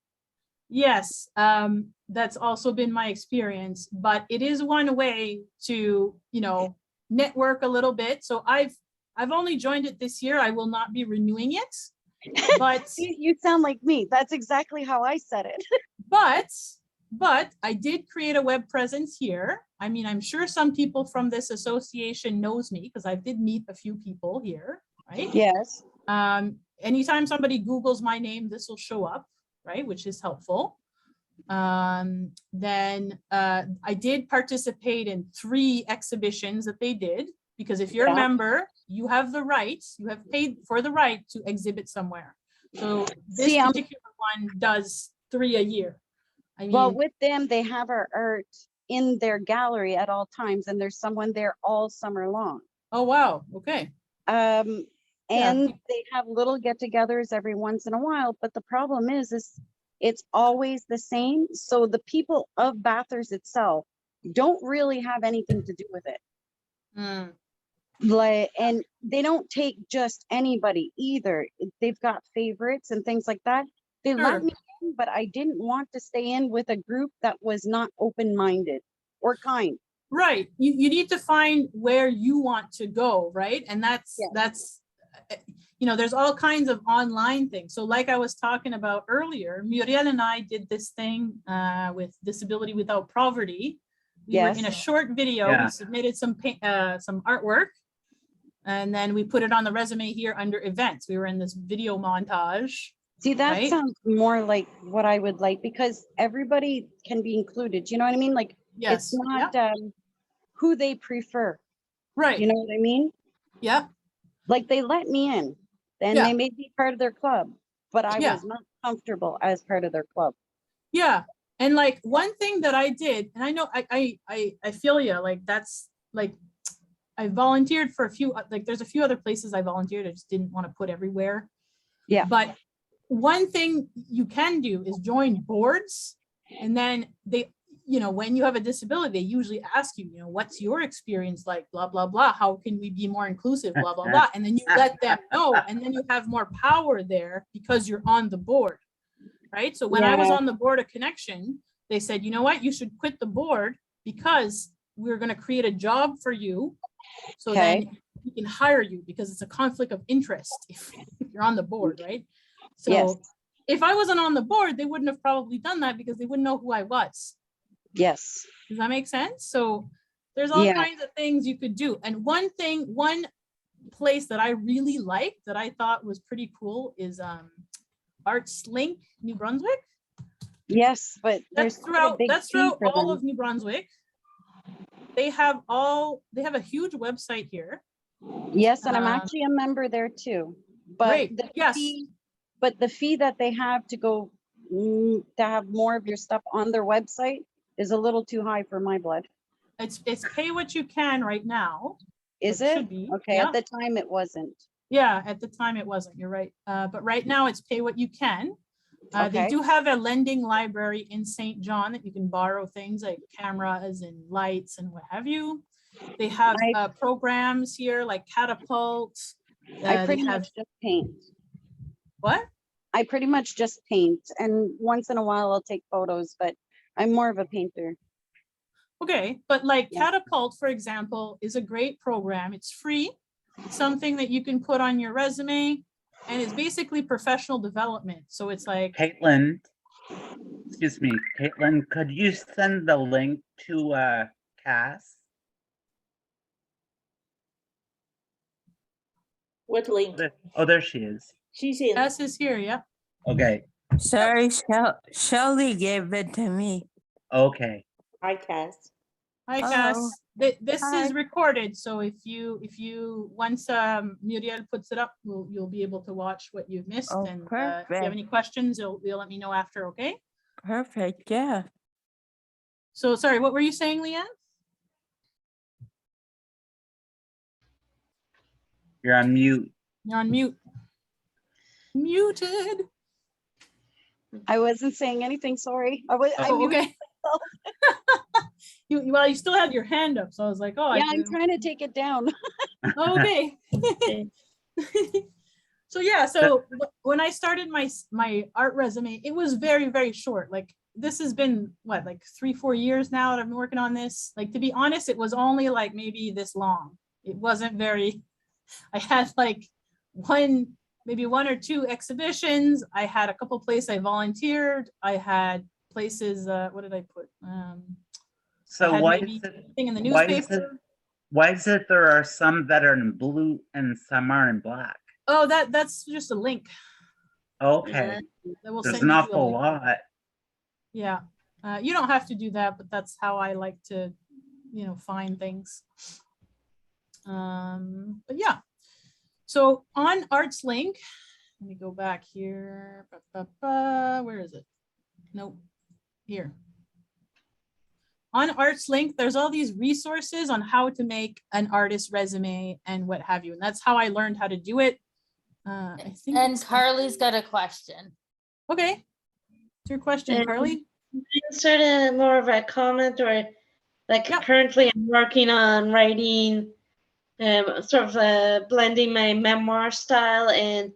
Yes. That's also been my experience, but it is one way to, network a little bit. So I've only joined it this year. I will not be renewing it, but You sound like me. That's exactly how I said it. but I did create a web presence here. I mean, I'm sure some people from this association knows me because I did meet a few people here, right? Yes. Anytime somebody Googles my name, this will show up, right? Which is helpful. Then I did participate in 3 exhibitions that they did, because if you're a member, you have paid for the right to exhibit somewhere. So this particular one does 3 a year. I mean, well, with them, they have our art in their gallery at all times, and there's someone there all summer long. Oh, wow. Okay. And they have little get-togethers every once in a while, but the problem is it's always the same. So the people of Bathurst itself don't really have anything to do with it. And they don't take just anybody either. They've got favorites and things like that. They let me in, but I didn't want to stay in with a group that was not open-minded or kind. Right. You need to find where you want to go, right? And that's there's all kinds of online things. So like I was talking about earlier, Muriel and I did this thing with Disability Without Poverty. We were in a short video. We submitted some artwork, and then we put it on the resume here under events. We were in this video montage. See, that sounds more like what I would like, because everybody can be included. You know what I mean? Like, it's not who they prefer. Right. You know what I mean? Yeah. Like, they let me in, and they made me part of their club. but I Yeah. was not comfortable as part of their club. Yeah. And like one thing that I did, and I know I feel you, like that's like I volunteered for a few, like there's a few other places I volunteered. I just didn't want to put everywhere. Yeah. But one thing you can do is join boards, and then they, you know, when you have a disability, they usually ask you, you know, what's your experience like, blah, blah, blah. How can we be more inclusive, blah, blah, blah. And then you let them know, and then you have more power there because you're on the board, right? So when I was Yeah. on the board of Connection, they said, you know what, you should quit the board because we're going to create a job for you. So Okay. then we can hire you, because it's a conflict of interest if you're on the board, right? So Yes. if I wasn't on the board, they wouldn't have probably done that because they wouldn't know who I was. Yes. Does that make sense? So there's all Yeah. kinds of things you could do. And one place that I really liked that I thought was pretty cool is Arts Link, New Brunswick. Yes, but That's there's quite a throughout big that's fee throughout for all them. of New Brunswick. They have a huge website here. Yes, and I'm Um, actually a member there too. But Great. the Yes. fee, but the fee that they have to go to have more of your stuff on their website is a little too high for my blood. It's pay what you can right now. Is It it? should be, Okay, yeah. at the time it wasn't. Yeah, at the time it wasn't, you're right. But right now it's pay what you can. They Okay. do have a lending library in St. John that you can borrow things like cameras and lights and what have you. They have programs here like Catapult. I They pretty have much just paint. what? I pretty much just paint, and once in a while I'll take photos, but I'm more of a painter. Okay, but like Yeah. Catapult, for example, is a great program. It's free, something that you can put on your resume, and it's basically professional development. So it's like, Caitlin, excuse me, Caitlin, could you send the link to Cass? What link? Oh, there she is. She's in. S is here, yeah. Okay, Sorry, Shelly gave it to me. okay. Hi, Cass. Hi, Hello. Cass. This Hi. is recorded, so if you once Muriel puts it up, you'll be able to watch what you've missed. Oh, And if you have perfect. any questions, you'll let me know after, okay? Perfect, yeah. So sorry, what were you saying, Leanne? You're on mute. You're on mute. Muted. I wasn't saying anything, sorry. I Oh, muted okay. myself. You still had your hand up, so I was like, oh, Yeah, I'm trying to take it down. okay. So yeah, so when I started my art resume, it was very, very short. Like this has been what, like 3-4 years now that I've been working on this. Like, to be honest, it was only like maybe this long. It wasn't very, I had like maybe one or two exhibitions. I had a couple places I volunteered. I had places, what did I put? So I had why maybe is it, thing in the why is it, newspaper. why is it there are some that are in blue and some are in black? Oh, that's just a link. Okay, That will there's send an you to a awful link. lot. Yeah, you don't have to do that, but that's how I like to, find things. But yeah, so on Arts Link, let me go back here. Where is it? Nope, here. On Arts Link, there's all these resources on how to make an artist resume and what have you. And that's how I learned how to do it. I think. And Carly's got a question. Okay. What's your question, Carly? Sort of more of a comment, or like currently I'm working on writing sort of blending my memoir style and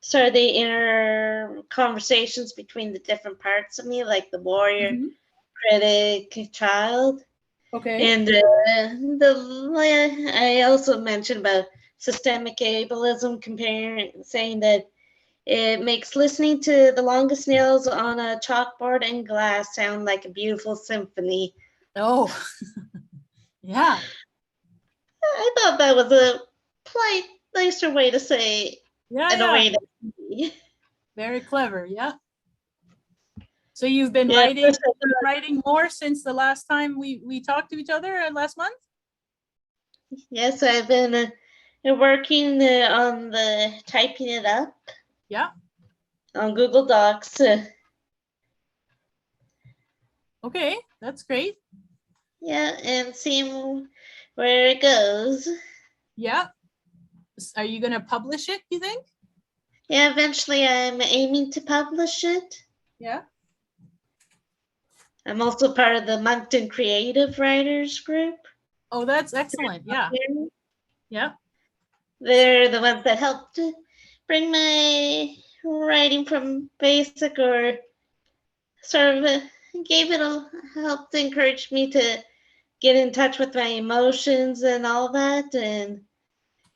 sort of the inner conversations between the different parts of me, like the warrior, critic, child. Okay. And I also mentioned about systemic ableism, saying that it makes listening to the longest nails on a chalkboard and glass sound like a beautiful symphony. Oh, yeah. I thought that was a nicer way to say Yeah, in a way that. Very clever, yeah. So you've been Yeah, writing more since the last time we talked to each other last month? Yes, I've been working on the typing it up. Yeah. on Google Docs. Okay, that's great. Yeah, and seeing where it goes. Yeah. Are you going to publish it, you think? Yeah, eventually I'm aiming to publish it. Yeah. I'm also part of the Moncton Creative Writers Group. Oh, that's excellent. Yeah. Yeah. They're the ones that helped bring my writing from basic, or sort of helped encourage me to get in touch with my emotions and all that. And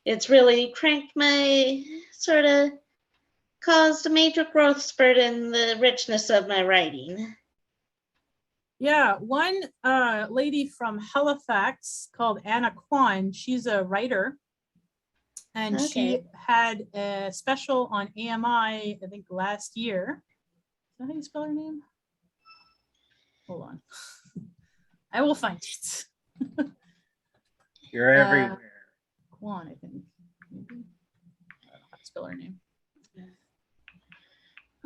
it's really cranked my sort of caused a major growth spurt in the richness of my writing. Yeah, one lady from Halifax called Anna Kwan, she's a writer, and she had a special on AMI, I think last year. Is that how you spell her name? Hold on. I will find it. You're everywhere. Kwan, I think. Maybe. I don't know how to spell her name.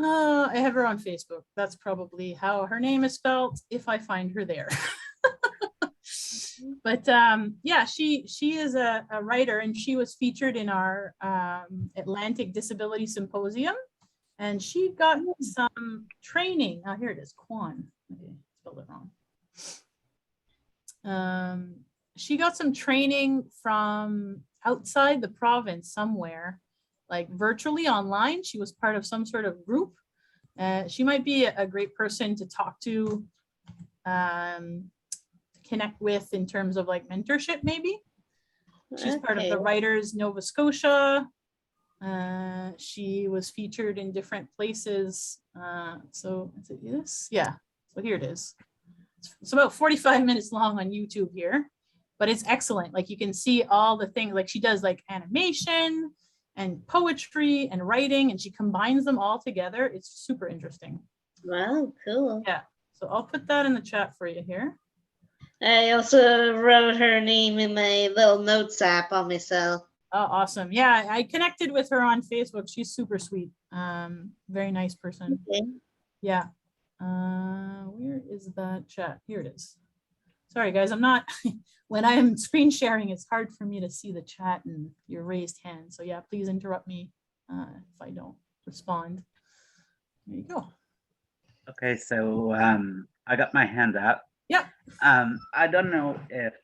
I have her on Facebook. That's probably how her name is spelled, if I find her there. But yeah, she is a writer, and she was featured in our Atlantic Disability Symposium, and she got some training. Oh, here it is, Kwan. Okay, spelled it wrong. She got some training from outside the province somewhere, like virtually online. She was part of some sort of group. She might be a great person to talk to, connect with in terms of like mentorship, maybe. She's part of the Writers Nova Scotia. She was featured in different places. So is it this? Yeah, so here it is. It's about 45 minutes long on YouTube here, but it's excellent. Like you can see all the things, like she does like animation and poetry and writing, and she combines them all together. It's super interesting. Wow, cool. Yeah, so I'll put that in the chat for you here. I also wrote her name in my little notes app on my cell. Oh, awesome. Yeah, I connected with her on Facebook. She's super sweet. Very nice person. Okay. Yeah. Where is that chat? Here it is. Sorry, guys. I'm not, when I'm screen sharing, it's hard for me to see the chat and your raised hand. So yeah, please interrupt me if I don't respond. There you go. Okay, so I got my hand up. Yep. I don't know if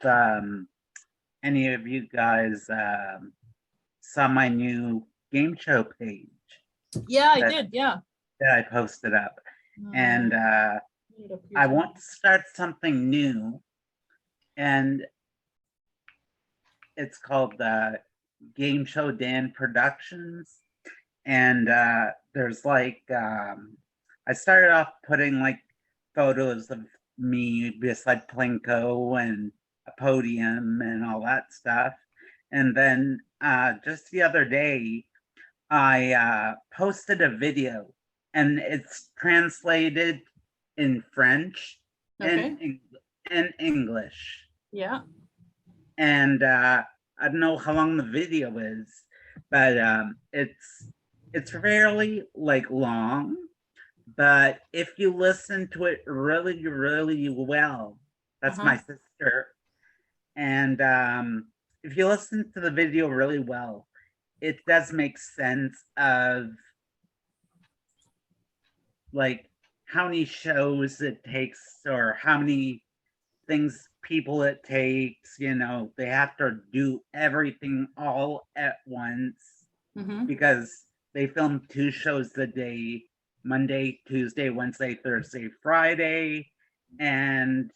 any of you guys saw my new game show page. Yeah, I did. Yeah. That I posted up. And I want to start something new. And it's called Game Show Dan Productions. And there's like, I started off putting like photos of me beside Plinko and a podium and all that stuff. And then just the other day, I posted a video, and it's translated in French and English. Yeah. And I don't know how long the video is, but it's rarely like long. But if you listen to it really, really well, that's my sister. And if you listen to the video really well, it does make sense of like how many shows it takes, or how many people it takes. You know, they have to do everything all at once because they film 2 shows a day, Monday, Tuesday, Wednesday, Thursday, Friday, and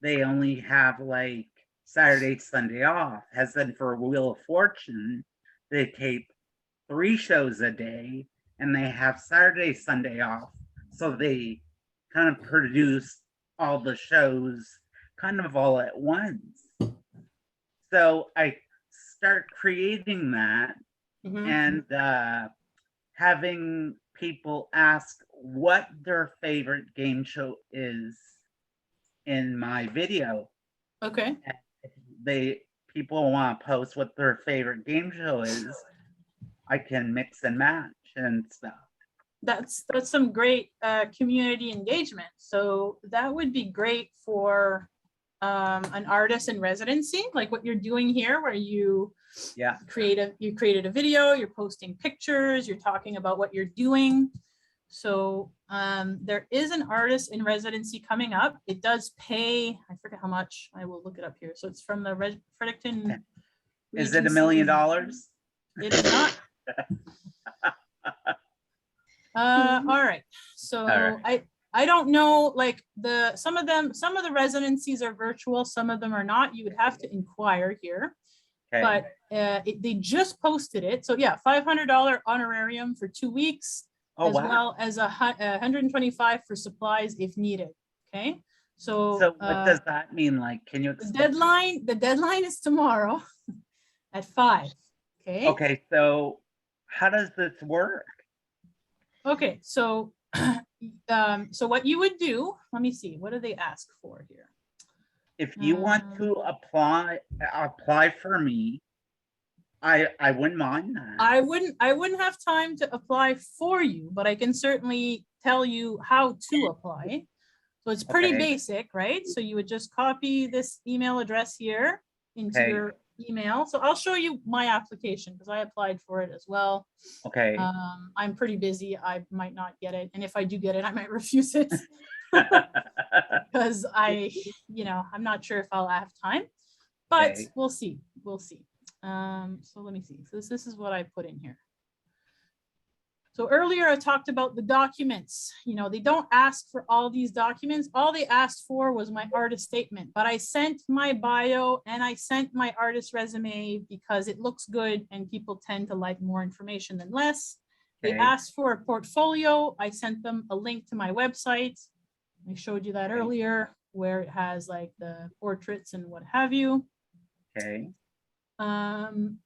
they only have like Saturday, Sunday off. As in for Wheel of Fortune, they tape 3 shows a day and they have Saturday, Sunday off. So they kind of produce all the shows kind of all at once. So I start creating that and having people ask what their favorite game show is in my video. Okay. If people want to post what their favorite game show is, I can mix and match and stuff. That's some great community engagement. So that would be great for an artist in residency, like what you're doing here, where you created a video, you're posting pictures, you're talking about what you're doing. So there is an artist in residency coming up. It does pay, I forget how much, I will look it up here. So it's from the Fredericton. Is it $1 million? It is not. All right. So I don't know, like some of the residencies are virtual, some of them are not. You would have to inquire here. Okay. But they just posted it. So yeah, $500 honorarium for 2 weeks, well as $125 for supplies if needed. Okay. So what does that mean? Like, can you explain? The deadline is tomorrow at 5. Okay. Okay. So how does this work? Okay. So so what you would do, let me see, what do they ask for here? If you want to apply for me, I wouldn't mind that. I wouldn't have time to apply for you, but I can certainly tell you how to apply. So it's pretty basic, right? So you would just copy this email address here into your email. So I'll show you my application because I applied for it as well. Okay. I'm pretty busy. I might not get it. And if I do get it, I might refuse it because I'm not sure if I'll have time, but we'll see. We'll see. So let me see. So this is what I put in here. So earlier I talked about the documents. They don't ask for all these documents. All they asked for was my artist statement, but I sent my bio and I sent my artist resume because it looks good and people tend to like more information than less. They asked for a portfolio. I sent them a link to my website. I showed you that earlier where it has like the portraits and what have you. Okay. And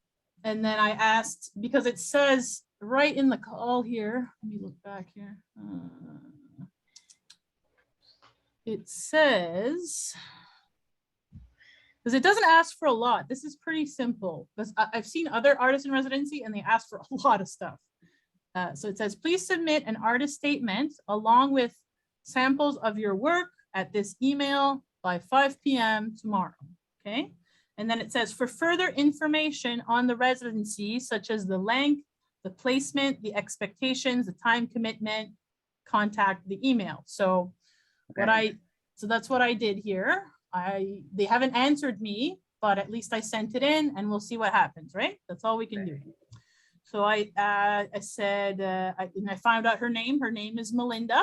then I asked, because it says right in the call here, let me look back here. It says, because it doesn't ask for a lot. This is pretty simple because I've seen other artists in residency and they ask for a lot of stuff. So it says, please submit an artist statement along with samples of your work at this email by 5 p.m. tomorrow. Okay. And then it says, for further information on the residency, such as the length, the placement, the expectations, the time commitment, contact the email. So so that's what I did here. They haven't answered me, but at least I sent it in and we'll see what happens, right? That's all we can do. So I said, and I found out her name. Her name is Melinda.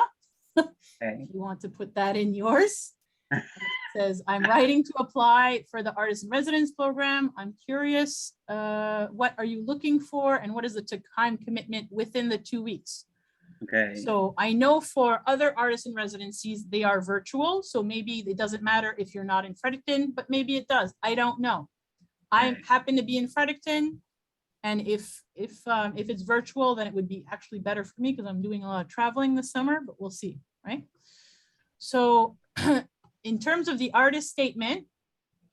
If you want to put that in yours. It says, I'm writing to apply for the Artist in Residence program. I'm curious, what are you looking for and what is the time commitment within the 2 weeks? Okay. So I know for other artists in residencies, they are virtual. So maybe it doesn't matter if you're not in Fredericton, but maybe it does. I don't know. I happen to be in Fredericton. And if it's virtual, then it would be actually better for me because I'm doing a lot of traveling this summer, but we'll see, right? So in terms of the artist statement,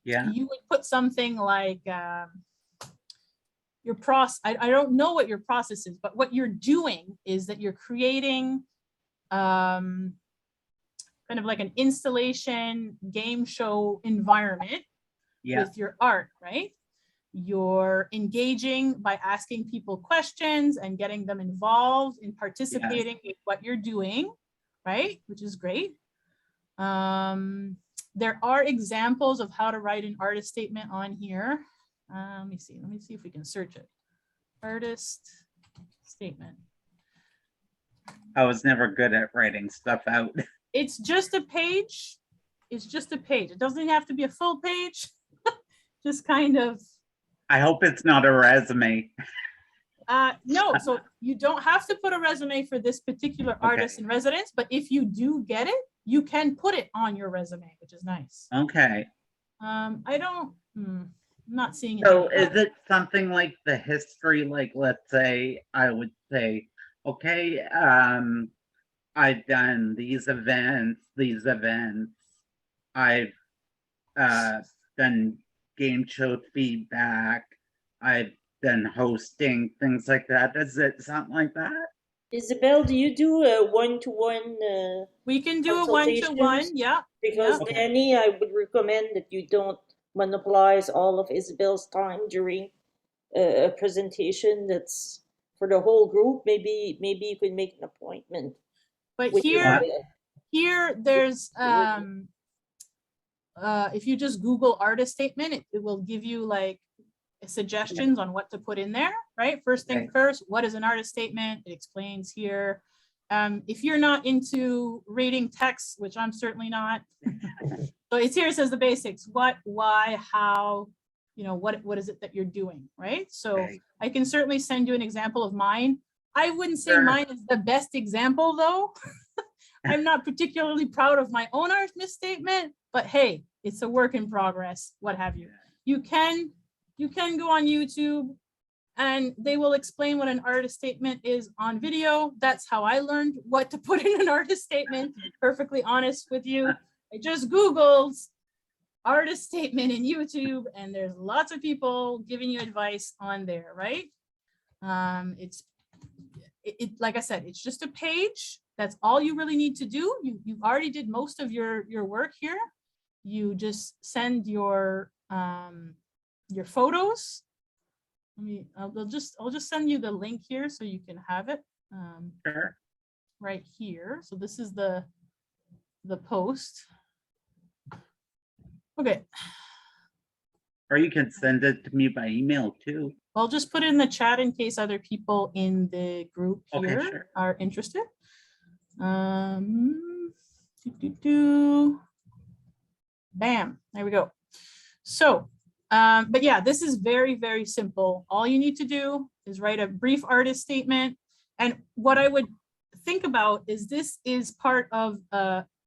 you would put something like your process. I don't know what your process is, but what you're doing is that you're creating kind of like an installation game show environment with your art, right? You're engaging by asking people questions and getting them involved in participating with what you're doing, right? Which is great. There are examples of how to write an artist statement on here. Let me see if we can search it. Artist statement. I was never good at writing stuff out. It's just a page. It's just a page. It doesn't have to be a full page. Just kind of. I hope it's not a resume. No, so you don't have to put a resume for this particular artist in residence, but if you do get it, you can put it on your resume, which is nice. Okay. I'm not seeing it. So is it something like the history, like let's say I would say, okay, I've done these events, I've done game show feedback, I've done hosting, things like that. Does it sound like that? Ysabelle, do you do a one-to-one We can do a consultations? one-to-one, yeah. Because yeah. Danny, I would recommend that you don't monopolize all of Isabel's time during a presentation that's for the whole group. Maybe you could make an appointment. But with here, Isabelle. there's if you just Google artist statement, it will give you like suggestions on what to put in there, right? First thing first, what is an artist statement? It explains here. If you're not into reading text, which I'm certainly not, so it's here, it says the basics, what, why, how, you know, what is it that you're doing, right? So I can certainly send you an example of mine. I wouldn't say mine is the best example though. I'm not particularly proud of my own art misstatement, but hey, it's a work in progress, what have you. You can go on YouTube and they will explain what an artist statement is on video. That's how I learned what to put in an artist statement, to be perfectly honest with you. I just Googled artist statement in YouTube and there's lots of people giving you advice on there, right? Like I said, it's just a page. That's all you really need to do. You already did most of your work here. You just send your photos. I'll just send you the link here so you can have it right here. So this is the post. Okay. Or you can send it to me by email too. I'll just put it in the chat in case other people in the group here are interested. Bam, there we go. So, but yeah, this is very, very simple. All you need to do is write a brief artist statement. And what I would think about is this is part of,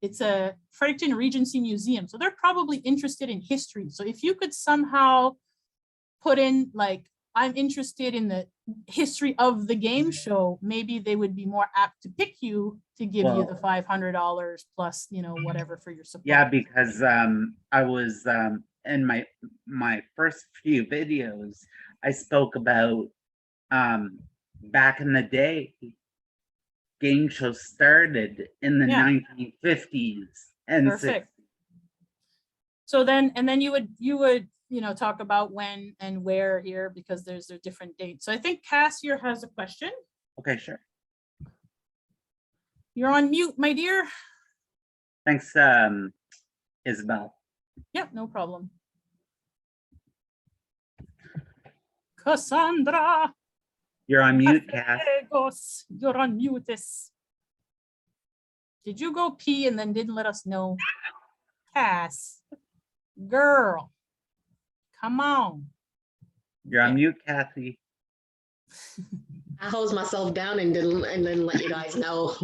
it's a Fredericton Regency Museum. So they're probably interested in history. So if you could somehow put in like, I'm interested in the history of the game show, maybe they would be more apt to pick you to give you the $500 plus, you know, whatever for your support. Yeah, because I was in my first few videos, I spoke about back in the day, game shows started in the 1950s and 60s. So then, and then you would, you know, talk about when and where here, because there's a different date. So I think Cass here has a question. Okay, sure. You're on mute, my dear. Thanks, Ysabelle. Yep, no problem. Cassandra. You're on mute, Cass. You're on mute. Did you go pee and then didn't let us know? Cass, girl, come on. You're on mute, Kathy. I hosed myself down and didn't let you guys know.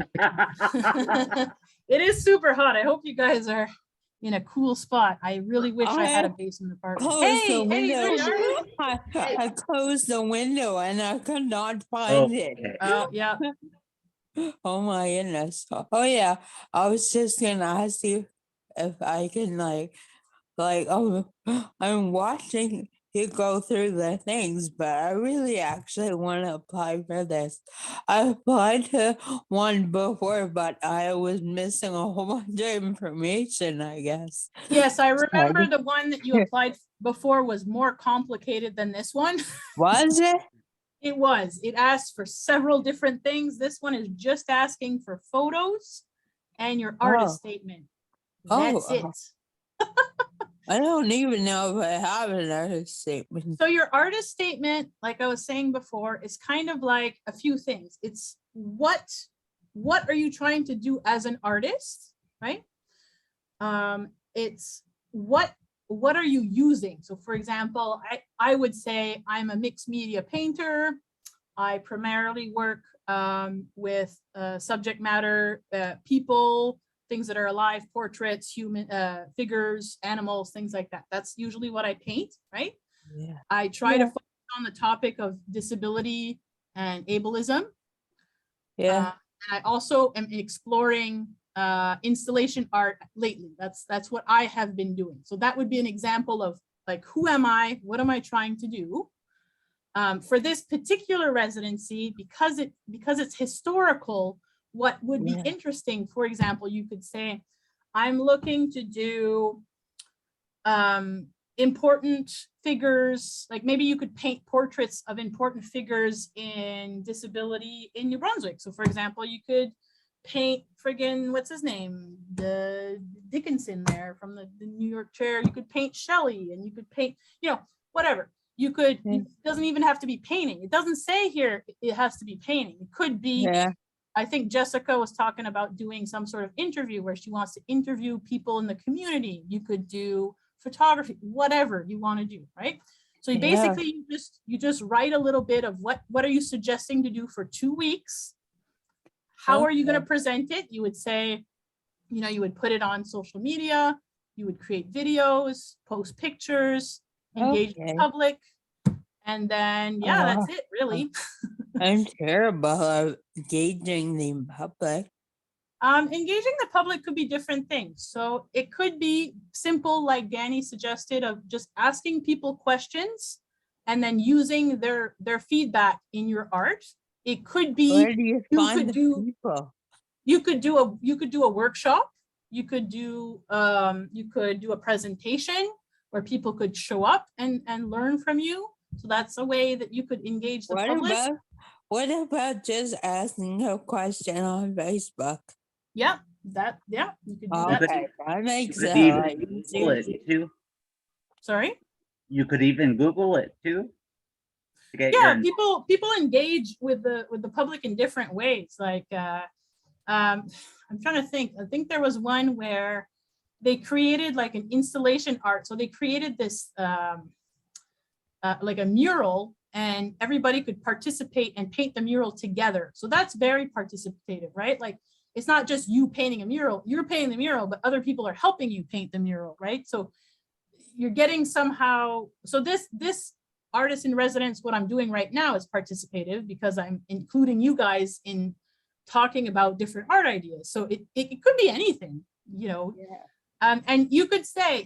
It is super hot. I hope you guys are in a cool spot. I really wish I had a basement apartment. Hey, I closed the window and I could not find it. Yeah. Oh my goodness. Oh yeah. I was just gonna ask you if I can I'm watching you go through the things, but I really actually want to apply for this. I applied to one before, but I was missing a whole bunch of information, I guess. Yes, I remember the one that you applied before was more complicated than this one. Was it? It was. It asked for several different things. This one is just asking for photos and your artist statement. That's it. I don't even know if I have an artist statement. So your artist statement, like I was saying before, is kind of like a few things. It's what are you trying to do as an artist, right? It's what are you using? So for example, I would say I'm a mixed media painter. I primarily work with subject matter, people, things that are alive, portraits, human figures, animals, things like that. That's usually what I paint, right? Yeah. I try to focus on the topic of disability and ableism. Yeah. And I also am exploring installation art lately. That's what I have been doing. So that would be an example of like, who am I? What am I trying to do? For this particular residency, because it's historical, what would be interesting, for example, you could say, I'm looking to do important figures, like maybe you could paint portraits of important figures in disability in New Brunswick. So for example, you could paint friggin', what's his name? The Dickinson there from the New York Chair. You could paint Shelley, and you could paint, whatever. You could, it doesn't even have to be painting. It doesn't say here it has to be painting. It could be, I think Jessica was talking about doing some sort of interview where she wants to interview people in the community. You could do photography, whatever you want to do, right? So you basically you just write a little bit of what are you suggesting to do for 2 weeks? How are you going to present it? You would say, you would put it on social media, you would create videos, post pictures, engage the public, and then that's it really. I'm terrible at engaging the public. Engaging the public could be different things. So it could be simple, like Danny suggested, of just asking people questions and then using their feedback in your art. It could be Where do you find the people? You could do a workshop. You could do a presentation where people could show up and learn from you. So that's a way that you could engage the public. What about just asking a question on Facebook? Yeah, you could do that. Okay, that makes it too. Sorry? You could even Google it too. People engage with the public in different ways. Like I'm trying to think. I think there was one where they created like an installation art. So they created this like a mural, and everybody could participate and paint the mural together. So that's very participative, right? Like it's not just you painting a mural, you're painting the mural, but other people are helping you paint the mural, right? So you're getting somehow, so this artist in residence, what I'm doing right now is participative because I'm including you guys in talking about different art ideas. So it could be anything, and you could say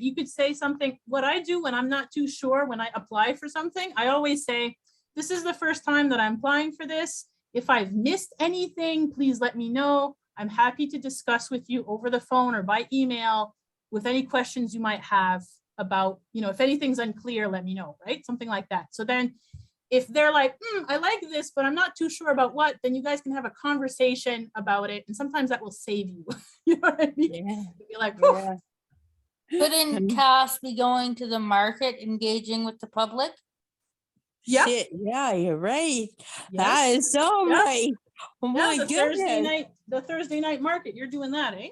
something. What I do when I'm not too sure, when I apply for something, I always say, this is the first time that I'm applying for this. If I've missed anything, please let me know. I'm happy to discuss with you over the phone or by email with any questions you might have about, if anything's unclear, let me know, right? Something like that. So then if they're like, I like this, but I'm not too sure about what, then you guys can have a conversation about it. And sometimes that will save you. You know what I mean? Yeah. You're like, Couldn't Cass be going to the market, engaging with the public? Yeah. Shit, yeah, you're right. Yes. That is so right. Oh my goodness. The Thursday night market, you're doing that, eh?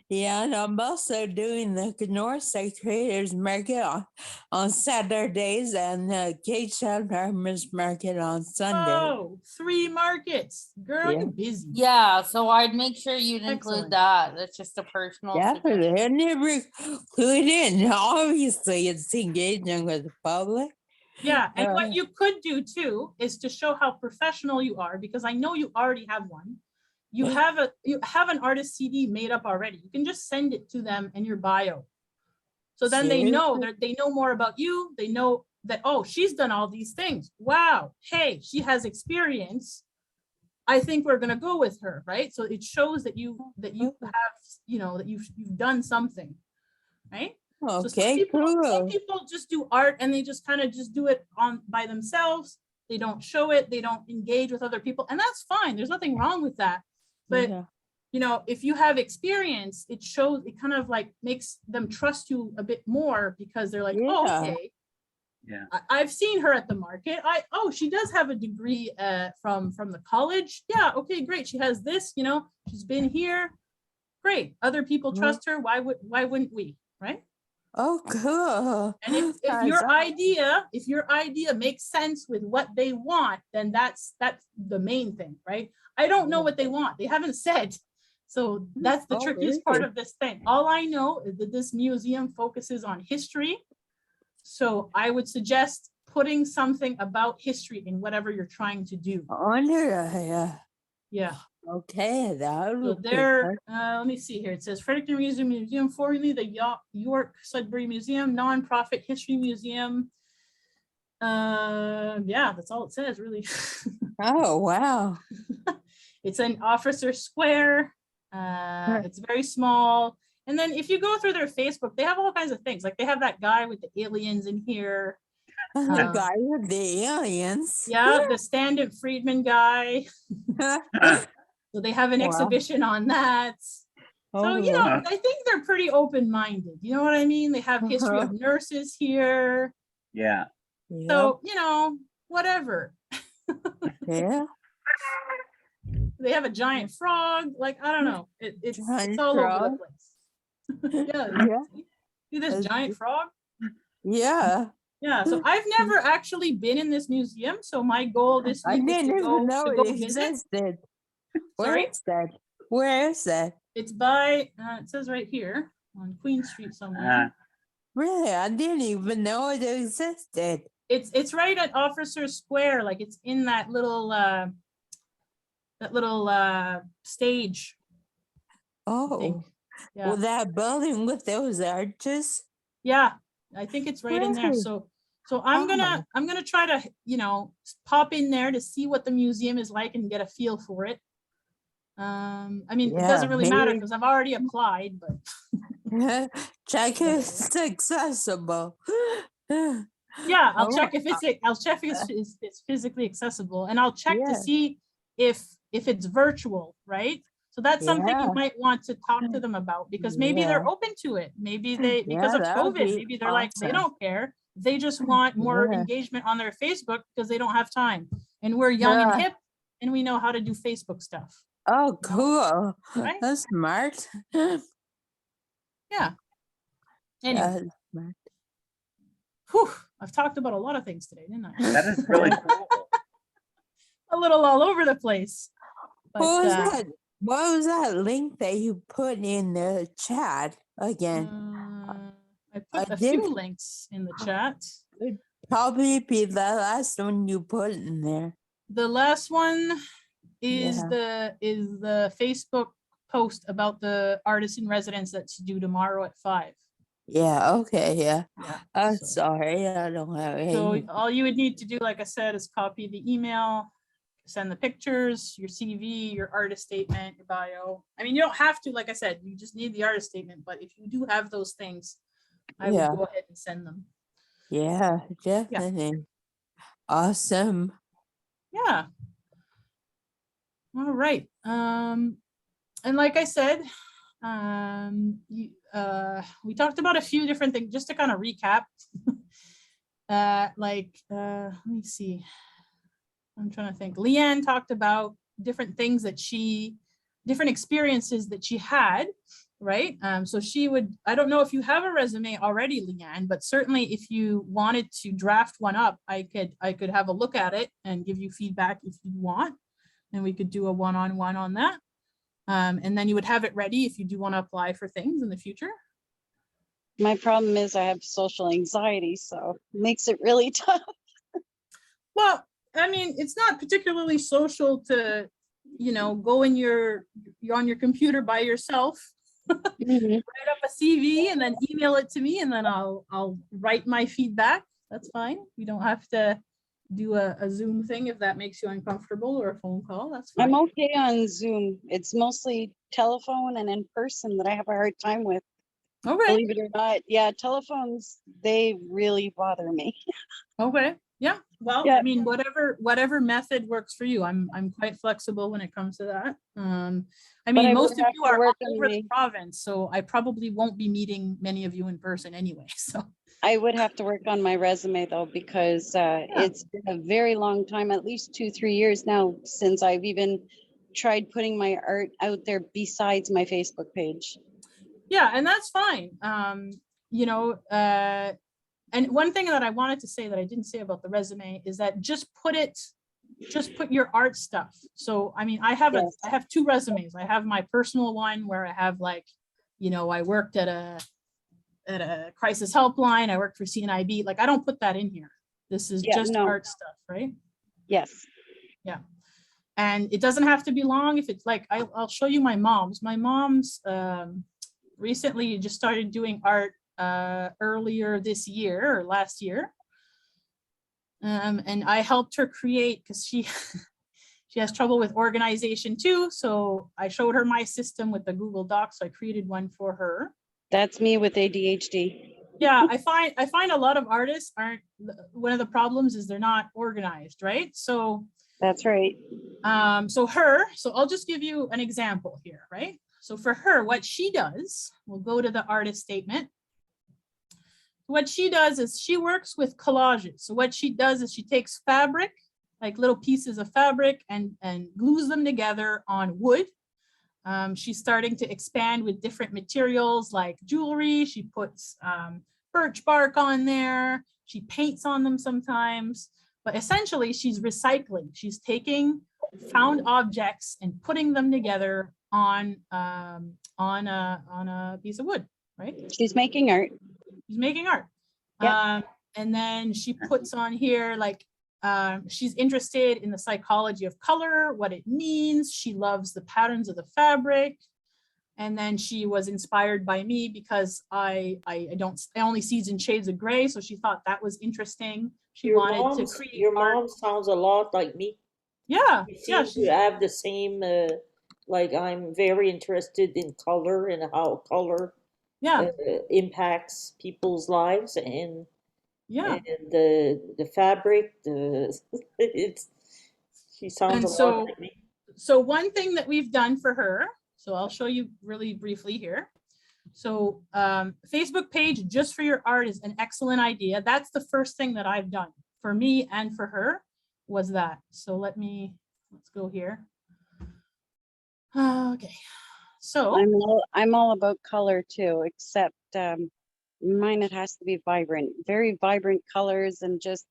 Yeah, and I'm also doing the Northside Creators Market on Saturdays and the Gateshead Farmers Market on Sunday. Oh, 3 markets. Girl, you're busy. Yeah, so I'd make sure you'd include that. That's just a personal Definitely. I never include in. Obviously, it's engaging with the public. Yeah, and what you could do too is to show how professional you are, because I know you already have one. You have an artist CD made up already. You can just send it to them in your bio. So then they know more about you. They know that, oh, she's done all these things. Wow. Hey, she has experience. I think we're going to go with her, right? So it shows that you have, that you've done something, right? Okay, so some people just do art and they just kind of just do it by themselves. They don't show it. They don't engage with other people, and that's fine. There's nothing wrong with that. But if you have experience, it shows. It kind of like makes them trust you a bit more, because they're like, oh, okay, I've seen her at the market. She does have a degree from the college. Yeah, okay, great. She has this. She's been here. Great. Other people trust her. Why wouldn't we? Right? Oh, cool. And if your idea makes sense with what they want, then that's the main thing, right? I don't know what they want. They haven't said. So that's the trickiest part of this thing. All I know is that this museum focuses on history. So I would suggest putting something about history in whatever you're trying to do. Yeah. Okay, let me see here. It says Fredericton Museum, formerly the York Sudbury Museum, nonprofit history museum. Yeah, that's all it says, really. Oh, wow. It's an Officer Square. It's very small. And then if you go through their Facebook, they have all kinds of things. Like they have that guy with the aliens in here. The guy with the aliens. Yeah, the Stand-Up Friedman guy. So they have an Wow. exhibition on that. So, you know, I think they're pretty open-minded. You know what I mean? They have history of nurses here. Yeah. So, you know, whatever. Yeah. They have a giant frog. Like, I don't know. It's all over the place. Yeah. See this giant frog? Yeah. Yeah. So I've never actually been in this museum. So my goal this I week is didn't to even know go it visit. existed. Where Sorry? is that? Where is that? It's by, it says right here on Queen Street somewhere. Really? I didn't even know it existed. It's right at Officer Square. Like it's in that little stage. Oh, Yeah. well, that building with those arches. Yeah, I think it's right in there. Really? So I'm gonna try to, you know, pop in there to see what the museum is like and get a feel for it. I mean, it doesn't really matter because I've already applied, but check if it's accessible. yeah, I'll check if it's physically accessible, and I'll check to see if it's virtual, right? So that's something you might want to talk to them about, because maybe they're open to it. Maybe they, because of COVID, maybe they're like, they don't care. They just want more engagement on their Facebook because they don't have time. And we're young and hip and we know how to do Facebook stuff. Oh, cool. Right? That's smart. Yeah. Anyway. Whew, I've talked about a lot of things today, didn't I? That is really cool. A little all over the place. But, what was that link that you put in the chat again? I put a few links in the chat. It'd probably be the last one you put in there. The last one is the Facebook post about the artist in residence that's due tomorrow at 5. Yeah, okay, yeah. I'm so- sorry, I don't have any. So all you would need to do, like I said, is copy the email, send the pictures, your CV, your artist statement, your bio. I mean, you don't have to, like I said, you just need the artist statement, but if you do have those things, I would go ahead and send them. Yeah, definitely. Awesome. Yeah. All right. And like I said, we talked about a few different things just to kind of recap. Let me see. I'm trying to think. Leanne talked about different things that different experiences that she had, right? So she would, I don't know if you have a resume already, Leanne, but certainly if you wanted to draft one up, I could have a look at it and give you feedback if you want, and we could do a one-on-one on that. And then you would have it ready if you do want to apply for things in the future. My problem is I have social anxiety, so it makes it really tough. Well, I mean, it's not particularly social to, you know, go in you're on your computer by yourself, write up a CV and then email it to me, and then I'll write my feedback. That's fine. We don't have to do a Zoom thing if that makes you uncomfortable, or a phone call. That's fine. I'm okay on Zoom. It's mostly telephone and in person that I have a hard time with. Okay. Believe it or not. Yeah, telephones, they really bother me. Okay. Yeah. Well, Yeah. I mean, whatever method works for you. I'm quite flexible when it comes to that. I mean, most of you are all over the province, so I probably won't be meeting many of you in person anyway. So I would have to work on my resume though, because it's been a very long time, at least 2-3 years now, since I've even tried putting my art out there besides my Facebook page. Yeah, and that's fine. You know, and one thing that I wanted to say that I didn't say about the resume is that just put your art stuff. So, I mean, I have 2 resumes. I have my personal one where I have, like, you know, I worked at a crisis helpline. I worked for CNIB. Like, I don't put that in here. This is just art stuff, right? Yes. Yeah. And it doesn't have to be long. If it's like, I'll show you my mom's. My mom's recently just started doing art earlier this year or last year. And I helped her create, because she she has trouble with organization too. So I showed her my system with the Google Docs. So I created one for her. That's me with ADHD. Yeah, I find a lot of artists aren't, one of the problems is they're not organized, right? So That's right. so I'll just give you an example here, right? So for her, what she does, we'll go to the artist statement. What she does is she works with collages. So what she does is she takes fabric, like little pieces of fabric, and glues them together on wood. She's starting to expand with different materials like jewelry. She puts birch bark on there. She paints on them sometimes, but essentially she's recycling. She's taking found objects and putting them together on a piece of wood, right? She's making art. She's making art. Yep. And then she puts on here, like, she's interested in the psychology of color, what it means. She loves the patterns of the fabric. And then she was inspired by me because I only sees in shades of gray. So she thought that was interesting. She wanted to create your art. mom sounds a lot like me. Yeah. We Yeah. seem to have the same, like, I'm very interested in color and how color impacts people's lives, and yeah, and the fabric, she sounds a lot like me. So one thing that we've done for her, so I'll show you really briefly here. So Facebook page just for your art is an excellent idea. That's the first thing that I've done for me and for her, was that. So let's go here. Okay. So I'm all about color too, except mine, it has to be vibrant, very vibrant colors and just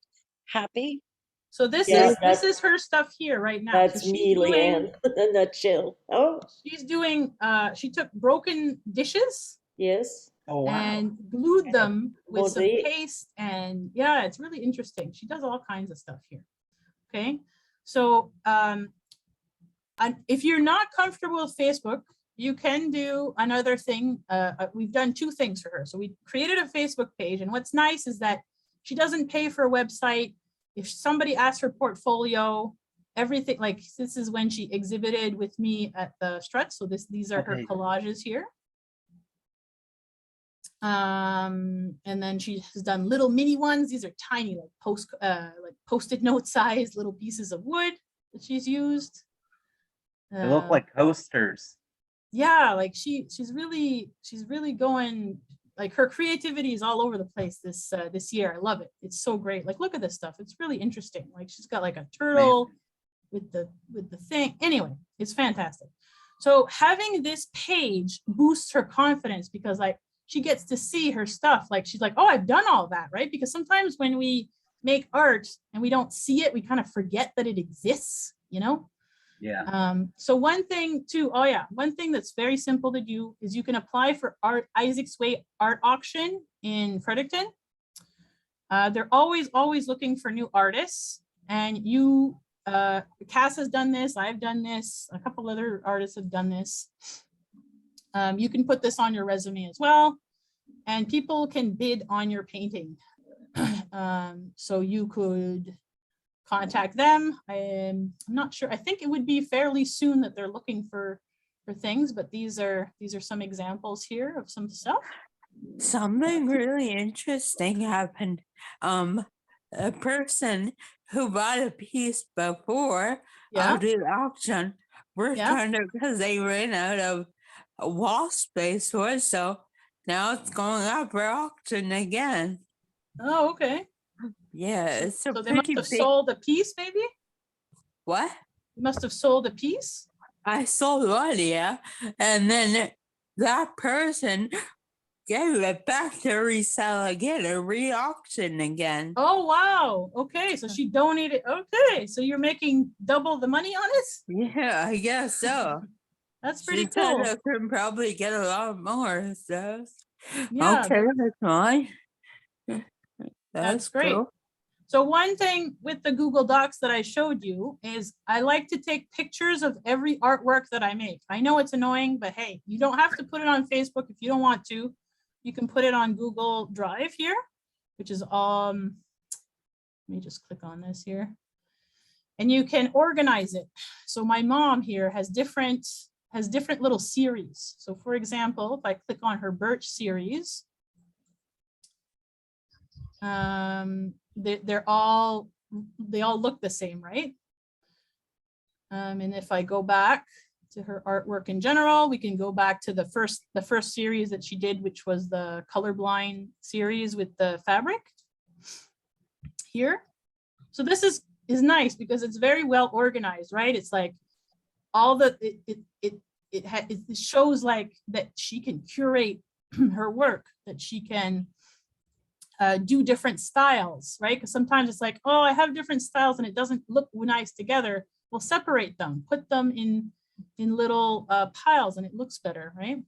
happy. So this is her stuff here right now. That's so me, Leanne, in a nutshell. Oh, she's doing, she took broken dishes. Yes. Oh, wow. And glued them with some paste, and yeah, it's really interesting. She does all kinds of stuff here. Okay, so and if you're not comfortable with Facebook, you can do another thing. We've done two things for her. So we created a Facebook page, and what's nice is that she doesn't pay for a website. If somebody asks for portfolio, everything, like this is when she exhibited with me at the Strut. So these are her collages here. And then she has done little mini ones. These are tiny, like post-it note size little pieces of wood that she's used. They look like coasters. Yeah, like she's really going, like her creativity is all over the place this year. I love it. It's so great. Like, look at this stuff. It's really interesting. Like she's got like a turtle with the thing. Anyway, it's fantastic. So having this page boosts her confidence, because like she gets to see her stuff. Like she's like, oh, I've done all that, right? Because sometimes when we make art and we don't see it, we kind of forget that it exists, you know? Yeah. So one thing too, one thing that's very simple to do is you can apply for Isaac's Way art auction in Fredericton. They're always looking for new artists, and Cass has done this, I've done this, a couple other artists have done this. You can put this on your resume as well, and people can bid on your painting. So you could contact them. I'm not sure. I think it would be fairly soon that they're looking for things, but these are some examples here of some stuff. Something really interesting happened. A person who bought a piece before of the auction returned it because they ran out of wall space for it, so now it's going up for auction again. Oh, okay. Yeah, it's so they must have sold a piece, maybe? What? You must have sold a piece? I sold one, yeah. And then that person gave it back to resell again or re-auction again. Oh, wow. Okay, so she donated. Okay, so you're making double the money on it? Yeah, I guess so. That's pretty cool. I can probably get a lot more, so. Yeah. Okay, that's fine. That's great. Cool. So one thing with the Google Docs that I showed you is I like to take pictures of every artwork that I make. I know it's annoying, but hey, you don't have to put it on Facebook if you don't want to. You can put it on Google Drive here, which is Let me just click on this here. And you can organize it. So my mom here has different little series. So for example, if I click on her birch series, they all look the same, right? And if I go back to her artwork in general, we can go back to the first series that she did, which was the colorblind series with the fabric here. So this is nice because it's very well organized, right? It's like all the it shows like that she can curate her work, that she can do different styles, right? Because sometimes it's like, oh, I have different styles and it doesn't look nice together. We'll separate them, put them in little piles, and it looks better, right?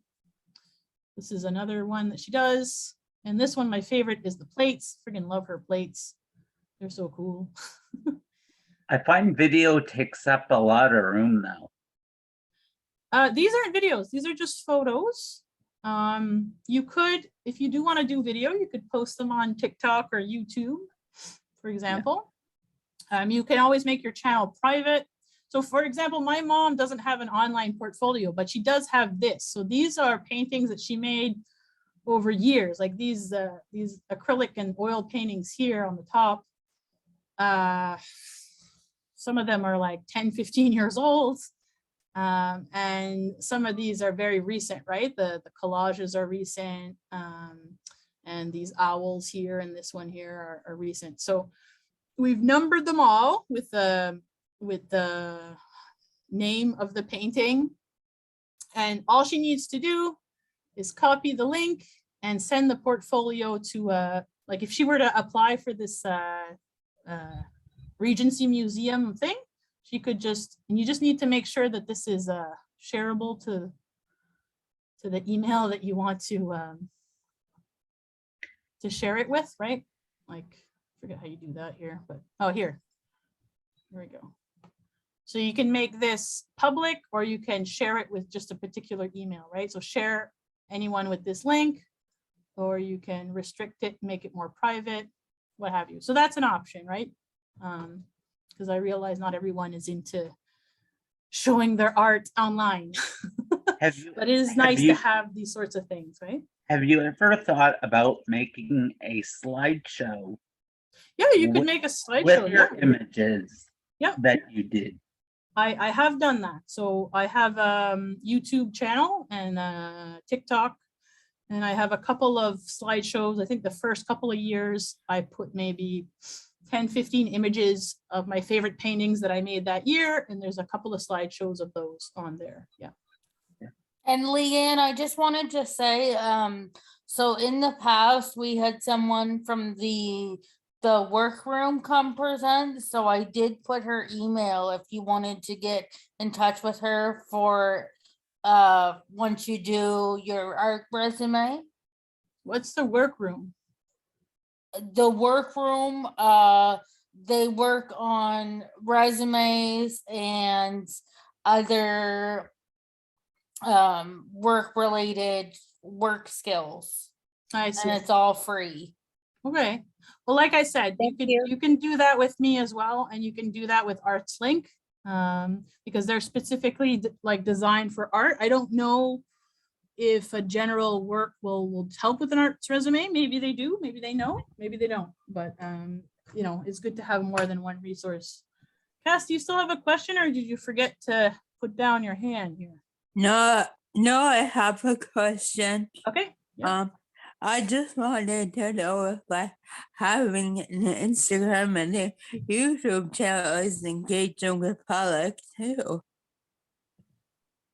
This is another one that she does. And this one, my favorite, is the plates. Freaking love her plates. They're so cool. I find video takes up a lot of room now. These aren't videos. These are just photos. You could, if you do want to do video, you could post them on TikTok or YouTube, for example. Yeah. You can always make your channel private. So for example, my mom doesn't have an online portfolio, but she does have this. So these are paintings that she made over years, like these acrylic and oil paintings here on the top. Some of them are like 10, 15 years old. And some of these are very recent, right? The collages are recent. And these owls here and this one here are recent. So we've numbered them all with the name of the painting. And all she needs to do is copy the link and send the portfolio to, like if she were to apply for this Regency Museum thing, she could just, and you just need to make sure that this is shareable to the email that you want to share it with, right? Like, I forget how you do that here, but, oh, here we go. So you can make this public or you can share it with just a particular email, right? So share anyone with this link, or you can restrict it, make it more private, what have you. So that's an option, right? Because I realize not everyone is into showing their art online. But it is nice to have these sorts of things, right? Have you ever thought about making a slideshow? Yeah, you could make a slideshow with your images that you did. I have done that. So I have a YouTube channel and TikTok, and I have a couple of slideshows. I think the first couple of years I put maybe 10, 15 images of my favorite paintings that I made that year. And there's a couple of slideshows of those on there. Yeah. And Leanne, I just wanted to say, so in the past, we had someone from the workroom come present. So I did put her email if you wanted to get in touch with her for once you do your art resume. What's the workroom? The workroom, they work on resumes and other work-related work skills. I see. And it's all free. Okay. Well, like I said, you can do that with me as well, and you can do that with ArtsLink because they're specifically like designed for art. I don't know if a general work will help with an arts resume. Maybe they do, maybe they know, maybe they don't. But you know, it's good to have more than one resource. Cass, do you still have a question, or did you forget to put down your hand here? No, I have a question. Okay. Yeah. I just wanted to know if like having an Instagram and a YouTube channel is engaging with public too.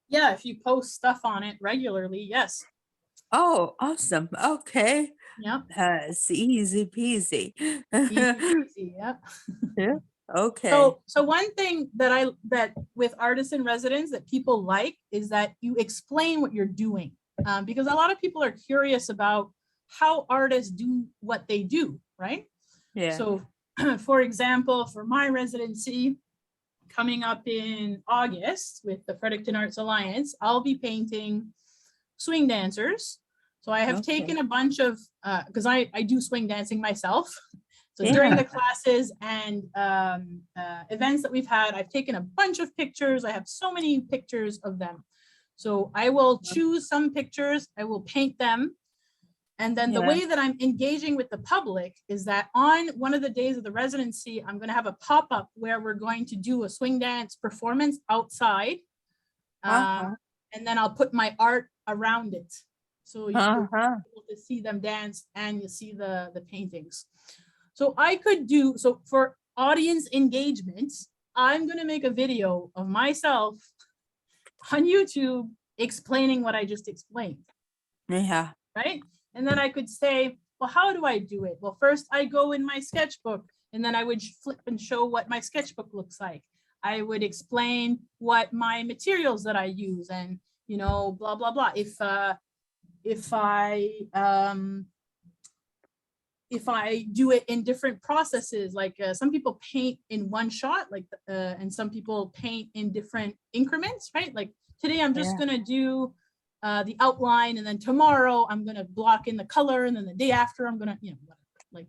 Yeah, if you post stuff on it regularly, yes. Oh, awesome. Okay. Yep. That's easy peasy. Easy peasy, yep. Yeah. Okay. So one thing that with artists in residence that people like is that you explain what you're doing, because a lot of people are curious about how artists do what they do, right? Yeah. So for example, for my residency coming up in August with the Fredericton Arts Alliance, I'll be painting swing dancers. So I have taken a bunch of, because I do swing dancing myself. So during the classes and events that we've had, I've taken a bunch of pictures. I have so many pictures of them. So I will choose some pictures, I will paint them. And then the way that I'm engaging with the public is that on one of the days of the residency, I'm going to have a pop-up where we're going to do a swing dance performance outside. And then I'll put my art around it. So you'll be able to see them dance and you see the paintings. So I could do, so for audience engagement, I'm going to make a video of myself on YouTube explaining what I just explained. Yeah. Right? And then I could say, well, how do I do it? Well, first I go in my sketchbook and then I would flip and show what my sketchbook looks like. I would explain what my materials that I use and, you know, blah, blah, blah. If I do it in different processes, like some people paint in one shot, like, and some people paint in different increments, right? Like today I'm just gonna do the outline, and then tomorrow I'm gonna block in the color, and then the day after I'm gonna, you know, like,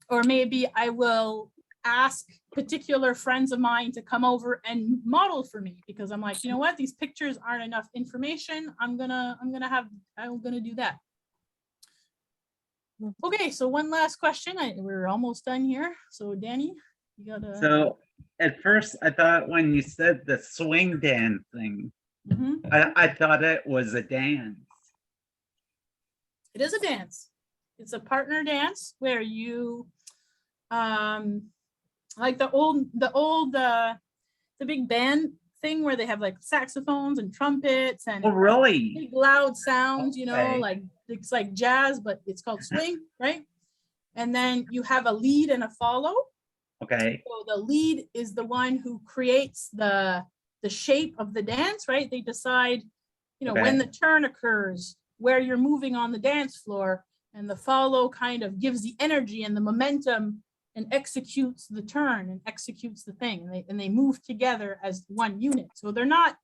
or maybe I will ask particular friends of mine to come over and model for me because I'm like, you know what, these pictures aren't enough information. I'm gonna do that. Okay, so one last question. We're almost done here. So Danny, you gotta. So at first I thought when you said the swing dancing, I thought it was a dance. It is a dance. It's a partner dance where you, like the big band thing where they have like saxophones and trumpets and really big loud sounds, you know, like it's like jazz, but it's called swing, right? And then you have a lead and a follow. Okay. So the lead is the one who creates the shape of the dance, right? They decide, you know, when the turn occurs, where you're moving on the dance floor, and the follow kind of gives the energy and the momentum and executes the turn and executes the thing, and they move together as one unit. So they're not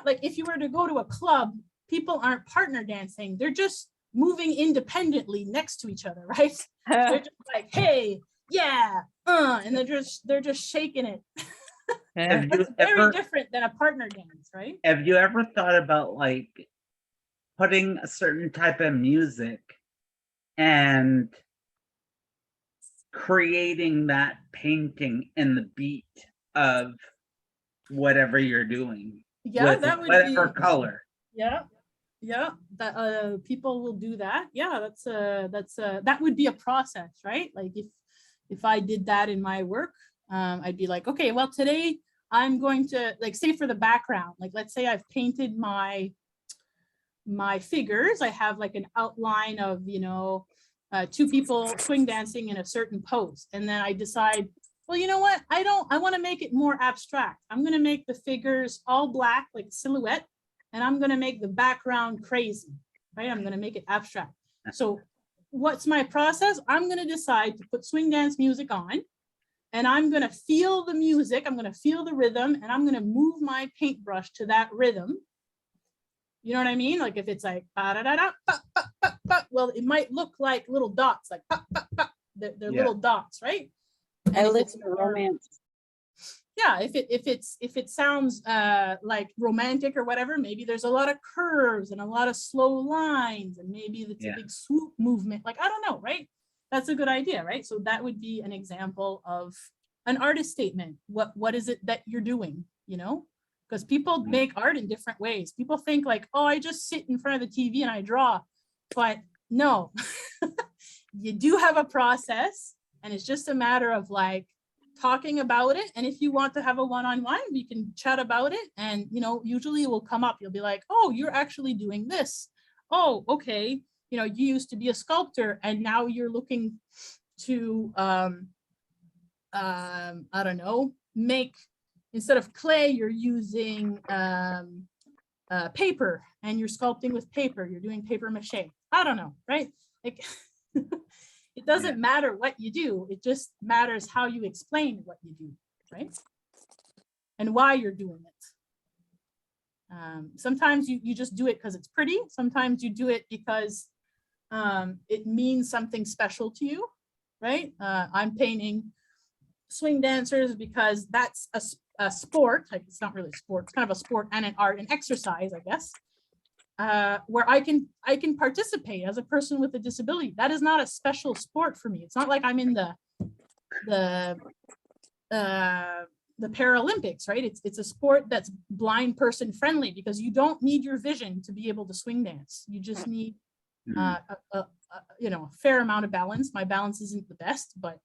like, if you were to go to a club, people aren't partner dancing, they're just moving independently next to each other, right? They're just like, hey, yeah, and they're just shaking it. It's very different than a partner dance, right? Have you ever thought about like putting a certain type of music and creating that painting in the beat of whatever you're doing? Yeah, that would whatever be, color. Yeah, that people will do that. Yeah, that would be a process, right? Like if I did that in my work, I'd be like, okay, well, today I'm going to, like, say for the background, like, let's say I've painted my figures. I have like an outline of, you know, two people swing dancing in a certain pose. And then I decide, well, you know what? I want to make it more abstract. I'm going to make the figures all black, like silhouette, and I'm going to make the background crazy, right? I'm going to make it abstract. So what's my process? I'm going to decide to put swing dance music on, and I'm going to feel the music. I'm going to feel the rhythm, and I'm going to move my paintbrush to that rhythm. You know what I mean? Like if it's like, well, it might look like little dots, like they're little dots, right? And I listen to romance. Yeah, if it sounds like romantic or whatever, maybe there's a lot of curves and a lot of slow lines, and maybe it's a big swoop movement. Like, I don't know, right? That's a good idea, right? So that would be an example of an artist statement. What is it that you're doing, you know? Because people make art in different ways. People think like, oh, I just sit in front of the TV and I draw. But no, you do have a process, and it's just a matter of like talking about it. And if you want to have a one-on-one, we can chat about it. And, you know, usually it will come up. You'll be like, oh, you're actually doing this. Oh, okay. You know, you used to be a sculptor and now you're looking to, I don't know, make, instead of clay, you're using paper, and you're sculpting with paper. You're doing paper mache. I don't know, right? Like, it doesn't matter what you do. It just matters how you explain what you do, right? And why you're doing it. Sometimes you just do it because it's pretty. Sometimes you do it because it means something special to you, right? I'm painting swing dancers because that's a sport. Like, it's not really a sport, it's kind of a sport and an art and exercise, I guess, where I can participate as a person with a disability. That is not a special sport for me. It's not like I'm in the Paralympics, right? It's a sport that's blind person friendly, because you don't need your vision to be able to swing dance. You just need you know, a fair amount of balance. My balance isn't the best, but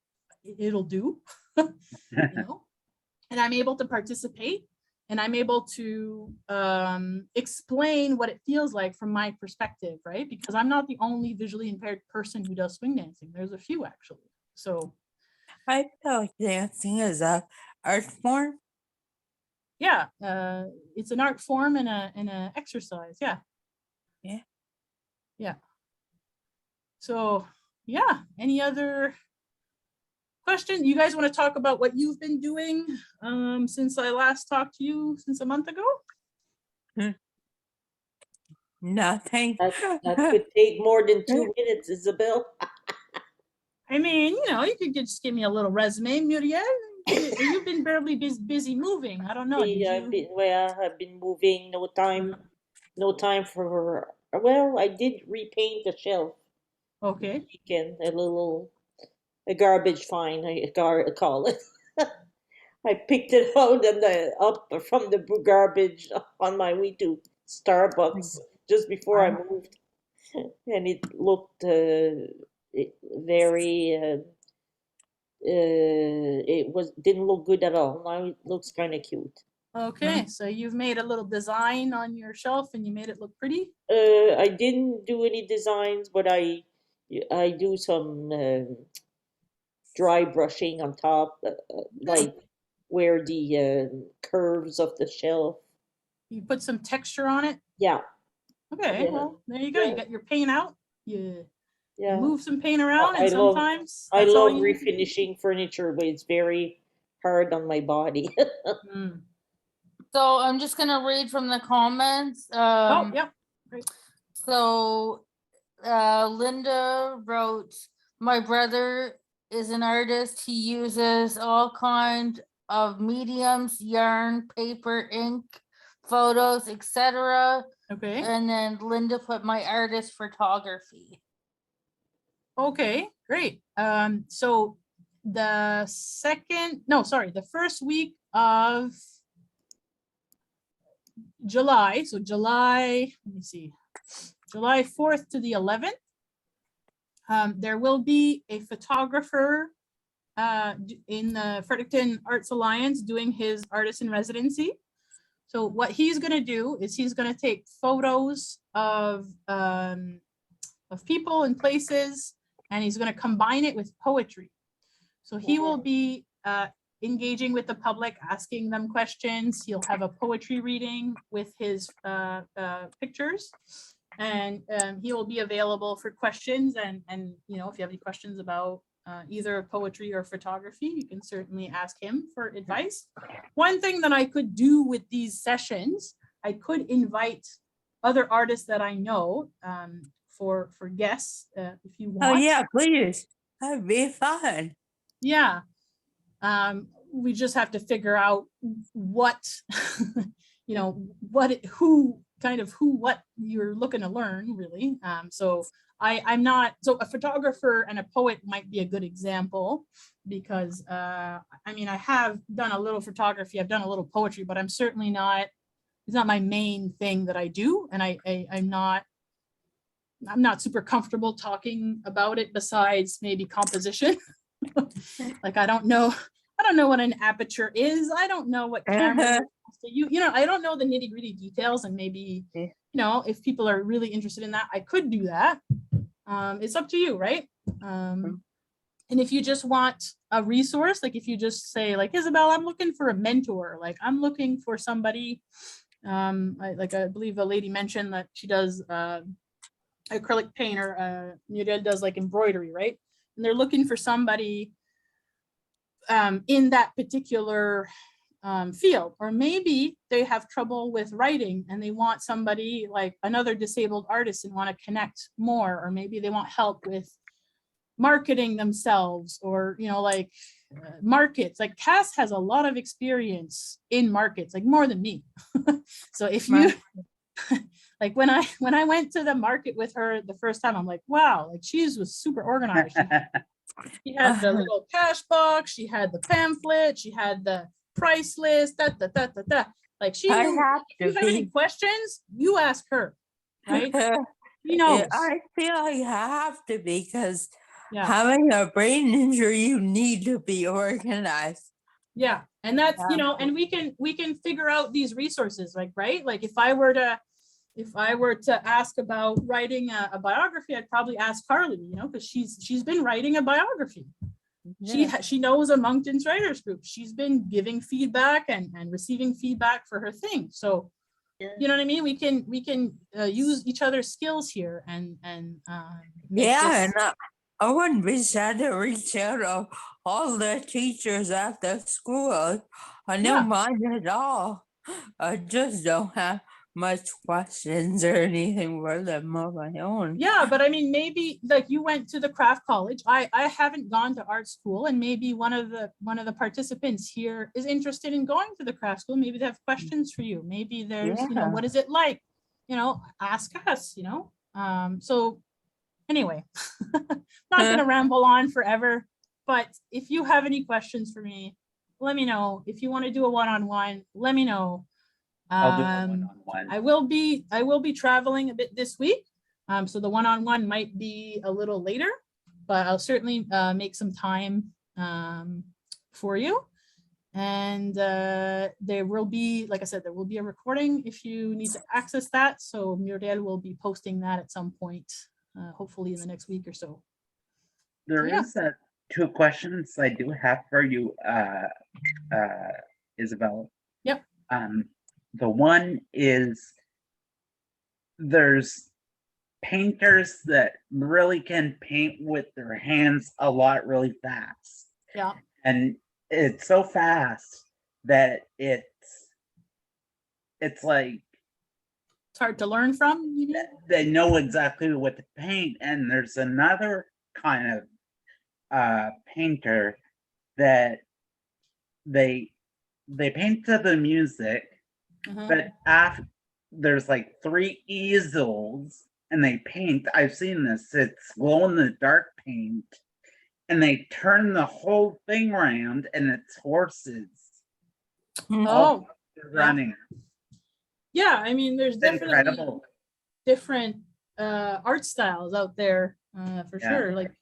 it'll do. You know, and I'm able to participate, and I'm able to explain what it feels like from my perspective, right? Because I'm not the only visually impaired person who does swing dancing. There's a few, actually. So I feel like dancing is a art form. yeah, it's an art form and a exercise. Yeah. Yeah. Yeah. So yeah, any other question? You guys want to talk about what you've been doing since I last talked to you, since a month ago? Nothing. That could take more than 2 minutes, Ysabelle. I mean, you know, you could just give me a little resume, Muriel. You've been barely busy moving. I don't know. I've been moving. No time for. Well, I did repaint the shelf. Okay. Weekend, a garbage find. I call it. I picked it out and up from the garbage on my way to Starbucks just before I moved, and it looked very. Didn't look good at all. Now it looks kind of cute. Okay, so you've made a little design on your shelf and you made it look pretty? I didn't do any designs, but I do some dry brushing on top, like where the curves of the shelf. You put some texture on it? Yeah. Okay, Yeah. well, there you go. You got your paint out. You Yeah. move some paint around, and I love sometimes I that's all love you need to do. refinishing furniture, but it's very hard on my body. Mm. So I'm just gonna read from the comments. Oh, yeah. Great. So Linda wrote, my brother is an artist. He uses all kinds of mediums, yarn, paper, ink, photos, etc. Okay. And then Linda put my artist photography. Okay, great. So the first week of July, so July 4th to the 11th, there will be a photographer in the Fredericton Arts Alliance doing his artist in residency. So what he's going to do is he's going to take photos of people and places, and he's going to combine it with poetry. So he will be engaging with the public, asking them questions. He'll have a poetry reading with his pictures, and he will be available for questions. And you know, if you have any questions about either poetry or photography, you can certainly ask him for advice. One thing that I could do with these sessions, I could invite other artists that I know for guests if you want. Oh yeah, please. That'd be fun. Yeah. We just have to figure out what, you know, what you're looking to learn, really. So I'm not, so a photographer and a poet might be a good example, because I mean, I have done a little photography, I've done a little poetry, but I'm certainly not, it's not my main thing that I do. And I'm not super comfortable talking about it, besides maybe composition. Like, I don't know what an aperture is. I don't know what camera you know, I don't know the nitty gritty details, and maybe, you know, if people are really interested in that, I could do that. It's up to you, right? And if you just want a resource, like if you just say like, Ysabelle, I'm looking for a mentor, like I'm looking for somebody, I believe a lady mentioned that she does acrylic paint, or Muriel does like embroidery, right? And they're looking for somebody in that particular field, or maybe they have trouble with writing and they want somebody like another disabled artist and want to connect more, or maybe they want help with marketing themselves, or like markets. Like Cass has a lot of experience in markets, like more than me. So if you like when I went to the market with her the first time, I'm like, wow, like she was super organized. She had the little cash box, she had the pamphlet, she had the price list, like she knew, if you have any questions, you ask her, right? She knows. I feel like I have to be, because having a brain injury, you need to be organized. Yeah, and that's and we can figure out these resources, like, right? Like if I were to ask about writing a biography, I'd probably ask Carly, because she's been writing a biography. She knows a Moncton's writers group. She's been giving feedback and receiving feedback for her thing. So, you know what I mean? We can use each other's skills here and and I wouldn't be sad to reach out to all the teachers at the school. I don't mind at all. I just don't have much questions or anything for them of my own. Yeah, but I mean, maybe like you went to the craft college. I haven't gone to art school, and maybe one of the participants here is interested in going to the craft school. Maybe they have questions for you. Maybe there's, what is it like? Ask us, so anyway, not gonna ramble on forever, but if you have any questions for me, let me know. If you want to do a one-on-one, let me know. I'll do a one-on-one. I will be traveling a bit this week, so the one-on-one might be a little later, but I'll certainly make some time for you. And there will be, like I said, there will be a recording if you need to access that. So Muriel will be posting that at some point, hopefully in the next week or so. There is two questions I do have for you, Ysabelle. Yep. The one is, there's painters that really can paint with their hands a lot really fast. Yeah. And it's so fast that it's like it's hard to learn from. They know exactly what to paint. And there's another kind of painter that they paint to the music, but after there's like 3 easels and they paint. I've seen this. It's glow in the dark paint, and they turn the whole thing around, and it's horses. Oh, running. Yeah, I mean, there's definitely different art styles out there for sure. Like,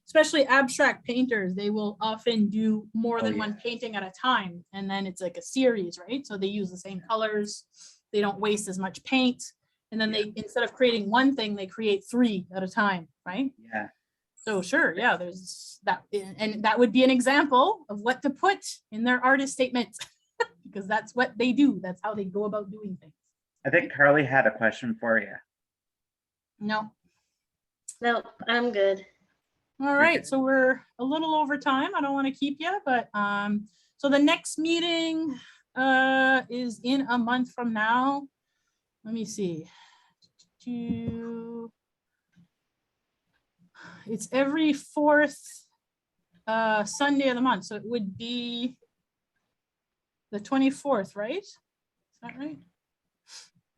especially abstract painters, they will often do more than one painting at a time, and then it's like a series, right? So they use the same colors, they don't waste as much paint, and then they, instead of creating one thing, they create 3 at a time, right? Yeah. So sure, yeah, there's that, and that would be an example of what to put in their artist statement, because that's what they do. That's how they go about doing things. I think Carly had a question for you. No, I'm good. All right, so we're a little over time. I don't want to keep you, but so the next meeting is in a month from now. Let me see. It's every 4th Sunday of the month, so it would be the 24th, right? Is that right?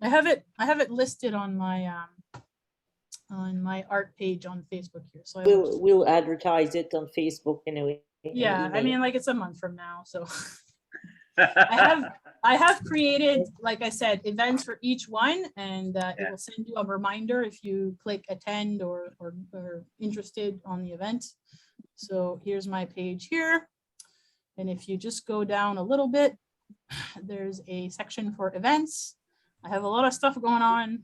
I have it listed on my art page on Facebook here. So we'll advertise it on Facebook anyway. Yeah, I mean, like, it's a month from now, so I have created, like I said, events for each one, and it will send you a reminder if you click attend or interested on the event. So here's my page here, and if you just go down a little bit, there's a section for events. I have a lot of stuff going on,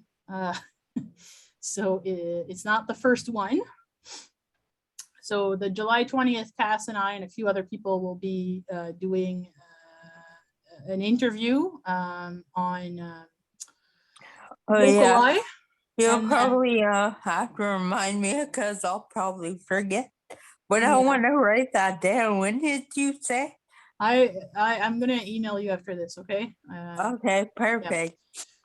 so it's not the first one. So the July 20th, Cass and I and a few other people will be doing an interview on Local Eye. You'll probably have to remind me, because I'll probably forget. But I want to write that down. When did you say? I'm gonna email you after this, okay? Okay, perfect.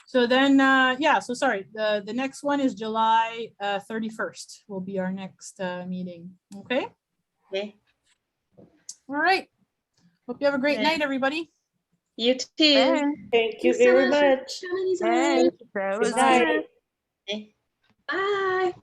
So then, yeah, so sorry, the next one is July 31st will be our next meeting, okay? Okay. All right. Hope you have a great night, everybody. You too. Thanks. Thank you Thanks so very much for much. coming, Ysabelle. That was Good night. Okay. Bye.